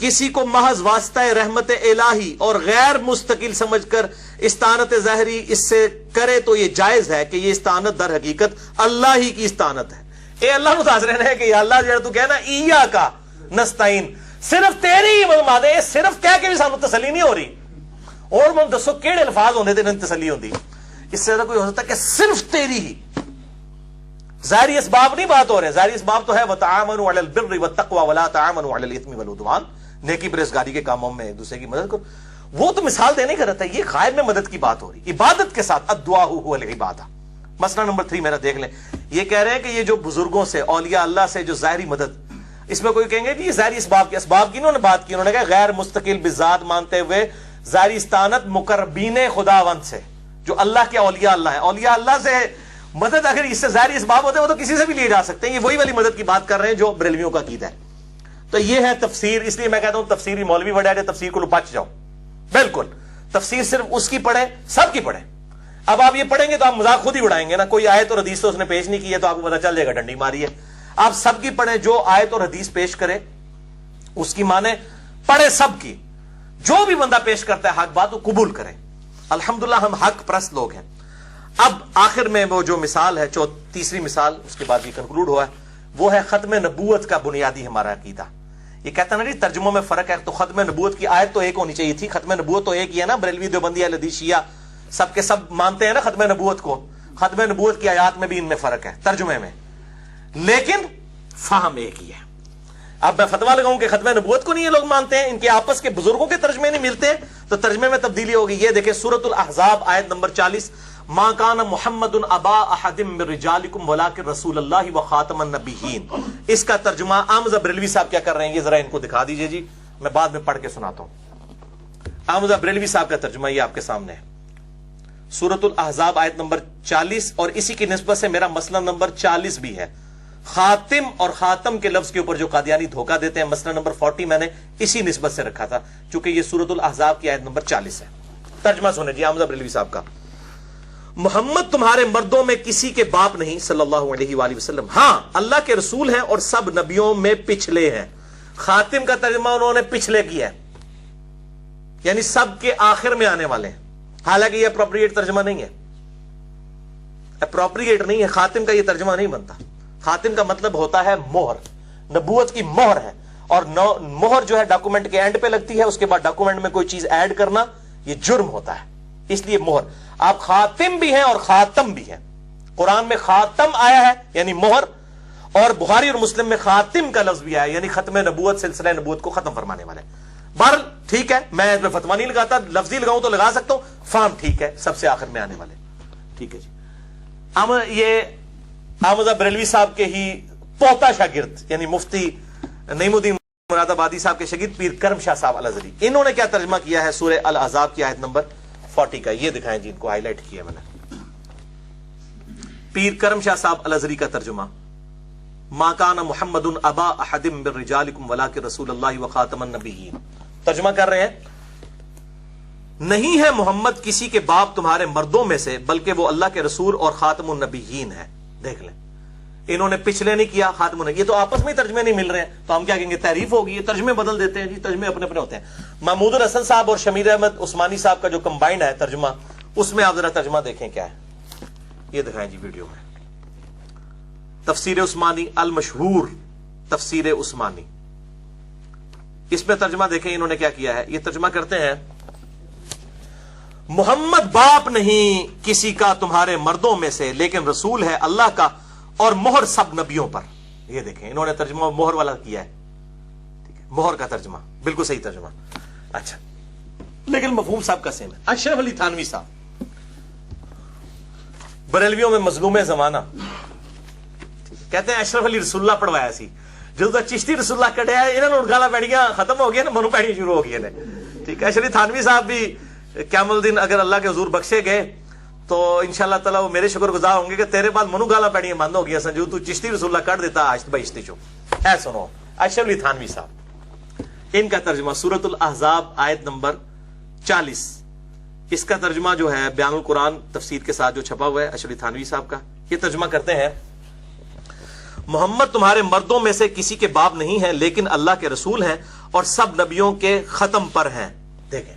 کسی کو محض واسطہ رحمت الہی اور غیر مستقل سمجھ کر استعانت ظاہری اس سے کرے تو یہ جائز ہے کہ یہ استعانت در حقیقت اللہ ہی کی استعانت ہے. اے اللہ نو دس رہے ہیں کہ یا اللہ جڑا تو کہنا ایا کا نستعین صرف تیری ہی مدد ہے. صرف کہہ کے بھی سانو تسلی نہیں ہو رہی. اور من دسو کیڑے الفاظ ہوندے تے انہاں تسلی ہوندی؟ اس سے کوئی ہو سکتا کہ صرف تیری ہی. ظاہری اسباب نہیں بات ہو رہے. ظاہری اسباب تو ہے وتعاونوا علی البر والتقوى ولا تعاونوا علی الاثم والعدوان. نیکی پرہیزگاری کے کاموں میں ایک دوسرے کی مدد کرو. وہ تو مثال دینے کا رہتا ہے. یہ غائب میں مدد کی بات ہو رہی. عبادت کے ساتھ الدعاء هو العبادہ. مسئلہ نمبر 3 میرا دیکھ لیں. یہ کہہ رہے ہیں کہ یہ جو بزرگوں سے اولیاء اللہ سے جو ظاہری مدد, اس میں کوئی کہیں گے جی ظاہری اسباب کی. اسباب کی انہوں نے بات کی. انہوں نے کہا غیر مستقل بذات مانتے ہوئے ظاہری استعانت مقربین خداوند سے جو اللہ کے اولیاء اللہ ہیں. اولیاء اللہ سے مدد اگر اس سے ظاہری اسباب ہوتے ہیں وہ تو کسی سے بھی لیے جا سکتے ہیں. یہ وہی والی مدد کی بات کر رہے ہیں جو بریلویوں کا عقیدہ ہے. تو یہ ہے تفسیر. اس لیے میں کہتا ہوں تفسیری مولوی بڑھا ہے, تفسیر کو بچ جاؤ. بالکل تفسیر صرف اس کی پڑھیں, سب کی پڑھیں. اب آپ یہ پڑھیں گے تو آپ مذاق خود ہی اڑائیں گے نا. کوئی آیت اور حدیث تو اس نے پیش نہیں کی ہے تو آپ کو پتا چل جائے گا ڈنڈی ماری ہے. آپ سب کی پڑھیں. جو آیت اور حدیث پیش کرے اس کی مانے, پڑھے سب کی. جو بھی بندہ پیش کرتا ہے حق بات وہ قبول کریں. الحمدللہ ہم حق پرست لوگ ہیں. اب آخر میں وہ جو مثال ہے, تیسری مثال, اس کے بعد یہ کنکلوڈ ہوا ہے, وہ ہے ختم نبوت کا بنیادی ہمارا عقیدہ. یہ کہتا نا جی ترجموں میں فرق ہے. تو ختم نبوت کی آیت تو ایک ہونی چاہیے تھی. ختم نبوت تو ایک ہی ہے نا. بریلوی دیوبندی اہل حدیث شیعہ سب کے سب مانتے ہیں نا ختم نبوت کو. ختم نبوت کی آیات میں بھی ان میں فرق ہے ترجمے میں, لیکن فہم ایک ہی ہے. اب میں فتویٰ لگاؤں کہ ختم نبوت کو نہیں یہ لوگ مانتے ہیں, ان کے آپس کے بزرگوں کے ترجمے نہیں ملتے, تو ترجمے میں تبدیلی ہوگی. یہ دیکھیں سورۃ الاحزاب آیت نمبر 40, ما کان محمد ابا احد من رجالکم ولکن رسول اللہ وخاتم النبیین. اس کا ترجمہ احمد بریلوی صاحب کیا کر رہے ہیں, یہ ذرا ان کو دکھا دیجئے جی, میں بعد میں پڑھ کے سناتا ہوں. احمد بریلوی صاحب کا ترجمہ یہ آپ کے سامنے ہے. سورۃ الاحزاب آیت نمبر 40, اور اسی کی نسبت سے میرا مسئلہ نمبر 40 بھی ہے. خاتم اور خاتم کے لفظ کے اوپر جو قادیانی دھوکہ دیتے ہیں, مسئلہ نمبر 40 میں نے اسی نسبت سے رکھا تھا چونکہ یہ سورۃ الاحزاب کی آیت نمبر 40 ہے. ترجمہ سنیں جی احمد بریلوی صاحب کا. محمد تمہارے مردوں میں کسی کے باپ نہیں صلی اللہ علیہ وآلہ وسلم, ہاں اللہ کے رسول ہیں اور سب نبیوں میں پچھلے ہیں. خاتم کا ترجمہ انہوں نے پچھلے کیا ہے, یعنی سب کے آخر میں آنے والے ہیں. حالانکہ یہ اپروپریٹ ترجمہ نہیں ہے, اپروپریٹ نہیں ہے. خاتم کا یہ ترجمہ نہیں بنتا. خاتم کا مطلب ہوتا ہے مہر, نبوت کی مہر ہے, اور مہر جو ہے ڈاکومنٹ کے اینڈ پہ لگتی ہے, اس کے بعد ڈاکومنٹ میں کوئی چیز ایڈ کرنا یہ جرم ہوتا ہے, اس لیے مہر. آپ خاتم بھی ہیں اور خاتم بھی ہیں. قرآن میں خاتم آیا ہے یعنی مہر, اور بخاری اور مسلم میں خاتم کا لفظ بھی آیا یعنی ختم نبوت, سلسلہ نبوت کو ختم فرمانے والے. بہرحال ٹھیک ہے, میں اس میں فتویٰ نہیں لگاتا, لفظی لگاؤں تو لگا سکتا ہوں. فہم ٹھیک ہے, سب سے آخر میں آنے والے. ٹھیک ہے جی. یہ احمد بریلوی صاحب کے ہی پوتا شاگرد یعنی مفتی نعیم الدین مراد آبادی صاحب کے شاگرد پیر کرم شاہ صاحب الازہری, انہوں نے کیا ترجمہ کیا ہے سورہ الاحزاب کی آیت نمبر 40 کا. یہ دکھائیں جی, ان کو ہائی لائٹ کیا میں نے. پیر کرم شاہ صاحب الازہری کا ترجمہ, ما کان محمد ابا احد من رجالکم ولکن رسول اللہ وخاتم النبیین. ترجمہ کر رہے ہیں, نہیں ہے محمد کسی کے باپ تمہارے مردوں میں سے بلکہ وہ اللہ کے رسول اور خاتم النبیین ہے. دیکھ لیں, انہوں نے پچھلے نہیں کیا, خاتم النبیین. یہ تو آپس میں ترجمے نہیں مل رہے ہیں تو ہم کیا کہیں گے, تحریف ہوگی. یہ ترجمے بدل دیتے ہیں جی, ترجمے اپنے اپنے ہوتے ہیں. محمود الحسن صاحب اور شمیر احمد عثمانی صاحب کا جو کمبائنڈ ہے ترجمہ, اس میں آپ ذرا ترجمہ دیکھیں کیا ہے. یہ دکھائیں جی ویڈیو میں. تفسیر عثمانی المشہور تفسیر عثمانی, اس میں ترجمہ دیکھیں انہوں نے کیا کیا ہے. یہ ترجمہ کرتے ہیں, محمد باپ نہیں کسی کا تمہارے مردوں میں سے لیکن رسول ہے اللہ کا, اور مہر سب نبیوں پر. یہ دیکھیں انہوں نے ترجمہ مہر والا کیا ہے. ٹھیک ہے, مہر کا ترجمہ بالکل صحیح ترجمہ. اچھا, لیکن مفہوم صاحب کا سیم ہے. اشرف علی تھانوی صاحب بریلویوں میں مظلوم زمانہ, کہتے ہیں اشرف علی رسول اللہ پڑھوایا سی, جو چشتی رسول اللہ کٹیا انہوں نے گالا پیڑیاں ختم ہو گیا نا, منو پیڑی شروع ہو گئی نے. ٹھیک ہے, اشرف علی تھانوی صاحب بھی قیام الدین اگر اللہ کے حضور بخشے گئے تو انشاءاللہ تعالیٰ وہ میرے شکر گزار ہوں گے کہ تیرے بعد منو گالا پیڑیاں بند ہو گیا سن, جو تو چشتی رسول اللہ کٹ دیتا آشت بہشتی چو. اے سنو, اشرف علی تھانوی صاحب, ان کا ترجمہ سورۃ الاحزاب آیت نمبر 40, اس کا ترجمہ جو ہے بیان القرآن تفسیر کے ساتھ جو چھپا ہوا ہے اشرف علی تھانوی صاحب کا. یہ ترجمہ کرتے ہیں, محمد تمہارے مردوں میں سے کسی کے باپ نہیں ہے لیکن اللہ کے رسول ہیں اور سب نبیوں کے ختم پر ہیں. دیکھیں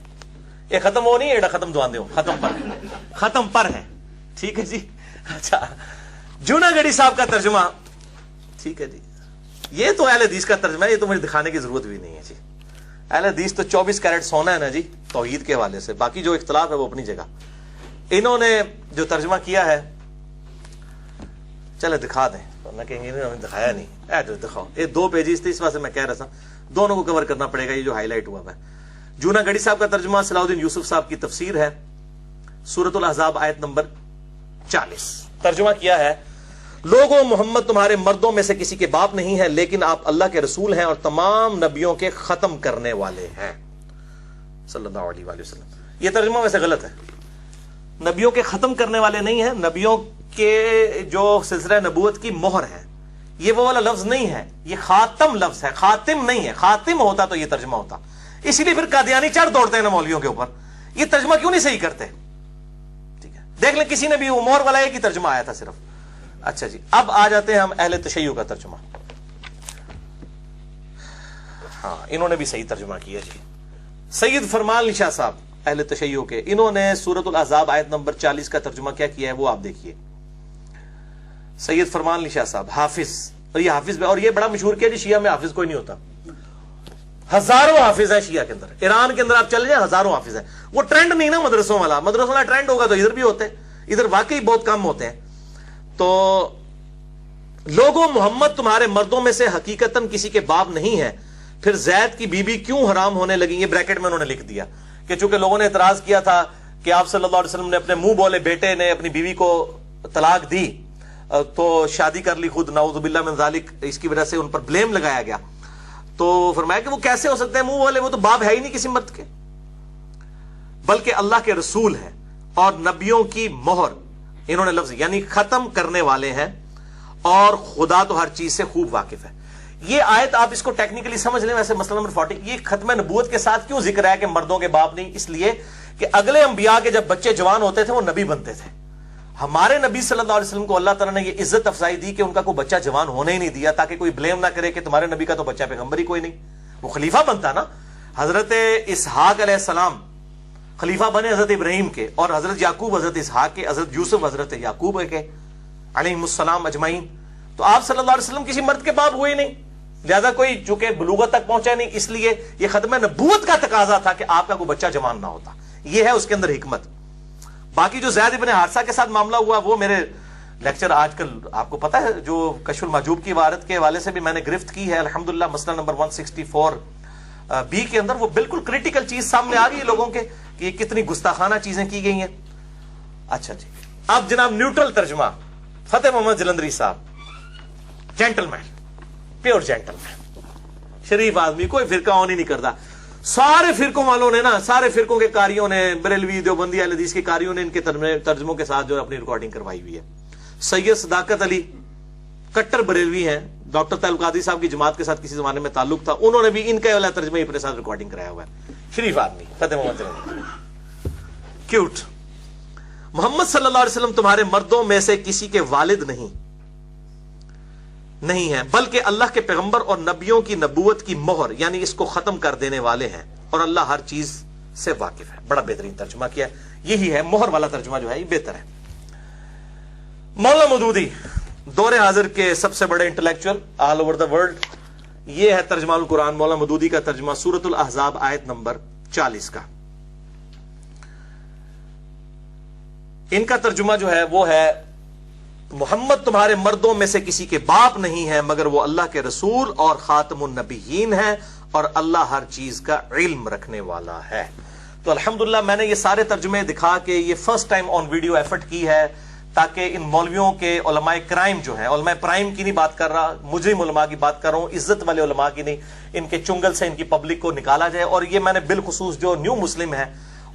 یہ ختم ہو نہیں ہے, ختم دعا دے ختم پر ہے, ختم پر ہے. ٹھیک ہے جی. اچھا جونا گڑی صاحب کا ترجمہ, ٹھیک ہے جی, یہ تو اہل حدیث کا ترجمہ ہے, یہ تو مجھے دکھانے کی ضرورت بھی نہیں ہے جی. اہل حدیث تو 24 کیرٹ سونا ہے نا جی توحید کے حوالے سے, باقی جو اختلاف ہے وہ اپنی جگہ. انہوں نے جو ترجمہ کیا ہے چلے دکھا دیں, نہ کہیں گے انہوں نے دکھایا نہیں, ایڈریس دکھاؤ. یہ 2 پیجز تھے, اس واسطے میں کہہ رہا تھا دونوں کو کور کرنا پڑے گا. یہ جو ہائی لائٹ ہوا ہے جونا گڑی صاحب کا ترجمہ صلاح الدین یوسف صاحب کی تفسیر ہے, سورۃ الاحزاب آیت نمبر 40. ترجمہ کیا ہے, لوگوں محمد تمہارے مردوں میں سے کسی کے باپ نہیں ہے لیکن آپ اللہ کے رسول ہیں اور تمام نبیوں کے ختم کرنے والے ہیں صلی اللہ علیہ وآلہ وسلم. یہ ترجمہ ویسے غلط ہے, نبیوں کے ختم کرنے والے نہیں ہیں, نبیوں کے جو سلسلہ نبوت کی مہر ہے, یہ وہ والا لفظ نہیں ہے, یہ خاتم لفظ ہے, خاتم نہیں ہے. خاتم ہوتا تو یہ ترجمہ ہوتا. اسی لیے پھر قادیانی چڑھ دوڑتے ہیں نا مولویوں کے اوپر, یہ ترجمہ کیوں نہیں صحیح کرتے. ٹھیک ہے, دیکھ لیں کسی نے بھی وہ مہر والا ایک ہی ترجمہ آیا تھا صرف. اچھا جی, اب آ جاتے ہیں ہم اہل تشیع کا ترجمہ. ہاں انہوں نے بھی صحیح ترجمہ کیا جی. سید فرمان علی شاہ صاحب اہل تشیع کے, انہوں نے سورۃ الاحزاب آیت نمبر 40 کا ترجمہ کیا کیا ہے وہ آپ دیکھیے. سید فرمان علی شاہ صاحب حافظ, اور یہ حافظ اور یہ بڑا مشہور کیا جی, شیعہ میں حافظ کوئی نہیں ہوتا, ہزاروں حافظ ہیں شیعہ کے اندر. ایران کے اندر آپ چلے جائیں ہزاروں حافظ ہیں. وہ ٹرینڈ نہیں نا مدرسوں والا, مدرسوں والا ٹرینڈ ہوگا تو ادھر بھی ہوتے, ادھر واقعی بہت کم ہوتے ہیں. تو لوگوں محمد تمہارے مردوں میں سے حقیقتاً کسی کے باپ نہیں ہے, پھر زید کی بیوی کیوں حرام ہونے لگی. یہ بریکٹ میں انہوں نے لکھ دیا کہ چونکہ لوگوں نے اعتراض کیا تھا کہ آپ صلی اللہ علیہ وسلم نے اپنے منہ بولے بیٹے نے اپنی بیوی کو طلاق دی تو شادی کر لی خود, نعوذ باللہ من ذالک, اس کی وجہ سے ان پر بلیم لگایا گیا. تو فرمایا کہ وہ کیسے ہو سکتے ہیں منہ بولے, وہ تو باپ ہے ہی نہیں کسی مرد کے, بلکہ اللہ کے رسول ہیں اور نبیوں کی مہر, انہوں نے لفظ یعنی ختم کرنے والے ہیں, اور خدا تو ہر چیز سے خوب واقف ہے. یہ آیت آپ اس کو ٹیکنیکلی سمجھ لیں. ویسے مسئلہ نمبر 40 یہ ختم نبوت کے ساتھ کیوں ذکر ہے کہ مردوں کے باپ نہیں, اس لیے کہ اگلے انبیاء کے جب بچے جوان ہوتے تھے وہ نبی بنتے تھے. ہمارے نبی صلی اللہ علیہ وسلم کو اللہ تعالیٰ نے یہ عزت افزائی دی کہ ان کا کوئی بچہ جوان ہونے ہی نہیں دیا, تاکہ کوئی بلیم نہ کرے کہ تمہارے نبی کا تو بچہ پیغمبر ہی کوئی نہیں, وہ خلیفہ بنتا نا. حضرت اسحاق علیہ السلام خلیفہ بنے حضرت ابراہیم کے, اور حضرت یعقوب حضرت اسحاق کے, حضرت یوسف حضرت یعقوب کے علیہم السلام اجمعین. تو آپ صلی اللہ علیہ وسلم کسی مرد کے باپ ہوئے نہیں, لہذا کوئی چونکہ بلوغت تک پہنچا نہیں, اس لیے یہ ختم نبوت کا تقاضا تھا کہ آپ کا کوئی بچہ جوان نہ ہوتا. یہ ہے اس کے اندر حکمت. باقی جو زید ابن حارثہ کے ساتھ معاملہ ہوا وہ میرے لیکچر آج کل آپ کو پتا ہے, جو کشف المحجوب کی عبارت کے حوالے سے بھی میں نے گرفت کی ہے الحمدللہ, مسئلہ نمبر 164 بی کے اندر وہ بالکل کریٹیکل چیز سامنے آ گئی ہے لوگوں کے کہ یہ کتنی گستاخانہ چیزیں کی گئی ہیں. اچھا جی, اب جناب نیوٹرل ترجمہ فتح محمد جلندری صاحب, جینٹل مین, پیور جینٹل مین, شریف آدمی, کوئی فرقہ آن ہی نہیں کرتا. سارے فرقوں والوں نے نا, سارے فرقوں کے قاریوں نے, بریلوی دیوبندی اہل حدیث کے قاریوں نے ان کے ترجموں کے ساتھ جو اپنی ریکارڈنگ کروائی ہوئی ہے. سید صداقت علی کٹر بریلوی ہیں, ڈاکٹر طیب القادری صاحب کی جماعت کے ساتھ کسی زمانے میں تعلق تھا, انہوں نے بھی ان کا والا ترجمہ اپنے ساتھ ریکارڈنگ کرایا ہوا ہے. شریف آدمی فتح محمد جلندری, کیوٹ. محمد صلی اللہ علیہ وسلم تمہارے مردوں میں سے کسی کے والد نہیں ہے, بلکہ اللہ کے پیغمبر اور نبیوں کی نبوت کی مہر یعنی اس کو ختم کر دینے والے ہیں, اور اللہ ہر چیز سے واقف ہے. بڑا بہترین ترجمہ کیا, یہی ہے مہر والا ترجمہ جو ہے یہ بہتر ہے. مولانا مودودی دور حاضر کے سب سے بڑے intellectual all over the world, یہ ہے ترجمہ القرآن مولانا مودودی کا ترجمہ سورۃ الاحزاب آیت نمبر 40 کا. ان کا ترجمہ جو ہے وہ ہے محمد تمہارے مردوں میں سے کسی کے باپ نہیں ہے مگر وہ اللہ کے رسول اور خاتم النبیین ہے, اور اللہ ہر چیز کا علم رکھنے والا ہے. تو الحمدللہ میں نے یہ سارے ترجمے دکھا کے یہ first time on video effort کی ہے تاکہ ان مولویوں کے علماء کرائم جو ہیں, علماء پرائم کی نہیں بات کر رہا, مجرم علماء کی بات کر رہا ہوں, عزت والے علماء کی نہیں, ان کے چنگل سے ان کی پبلک کو نکالا جائے. اور یہ میں نے بالخصوص جو نیو مسلم ہیں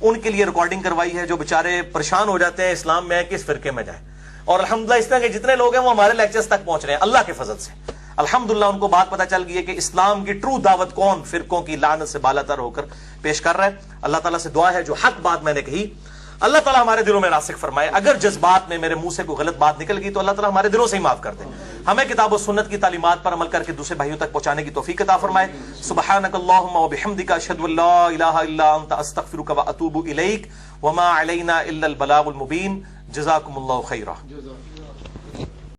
ان کے لیے ریکارڈنگ کروائی ہے, جو بیچارے پریشان ہو جاتے ہیں اسلام میں کس فرقے میں جائیں. اور الحمدللہ اس طرح کے جتنے لوگ ہیں وہ ہمارے لیکچرز تک پہنچ رہے ہیں اللہ کے فضل سے. الحمدللہ ان کو بات پتہ چل گئی ہے کہ اسلام کی ٹرو دعوت کون فرقوں کی لعنت سے بالا تر ہو کر پیش کر رہا ہے. اللہ تعالیٰ سے دعا ہے جو حق بات میں نے کہی اللہ تعالیٰ ہمارے دلوں میں راسخ فرمائے. اگر جذبات میں میرے منہ سے کوئی غلط بات نکل گئی تو اللہ تعالیٰ ہمارے دلوں سے ہی معاف کر دے. ہمیں کتاب و سنت کی تعلیمات پر عمل کر کے دوسرے بھائیوں تک پہنچانے کی توفیق عطا فرمائے. سبحانک اللہم و بحمدک اشہد ان لا الہ الا انت استغفرک و اتوب الیک وما علینا الا البلاغ المبین. جزاکم اللہ خیرا.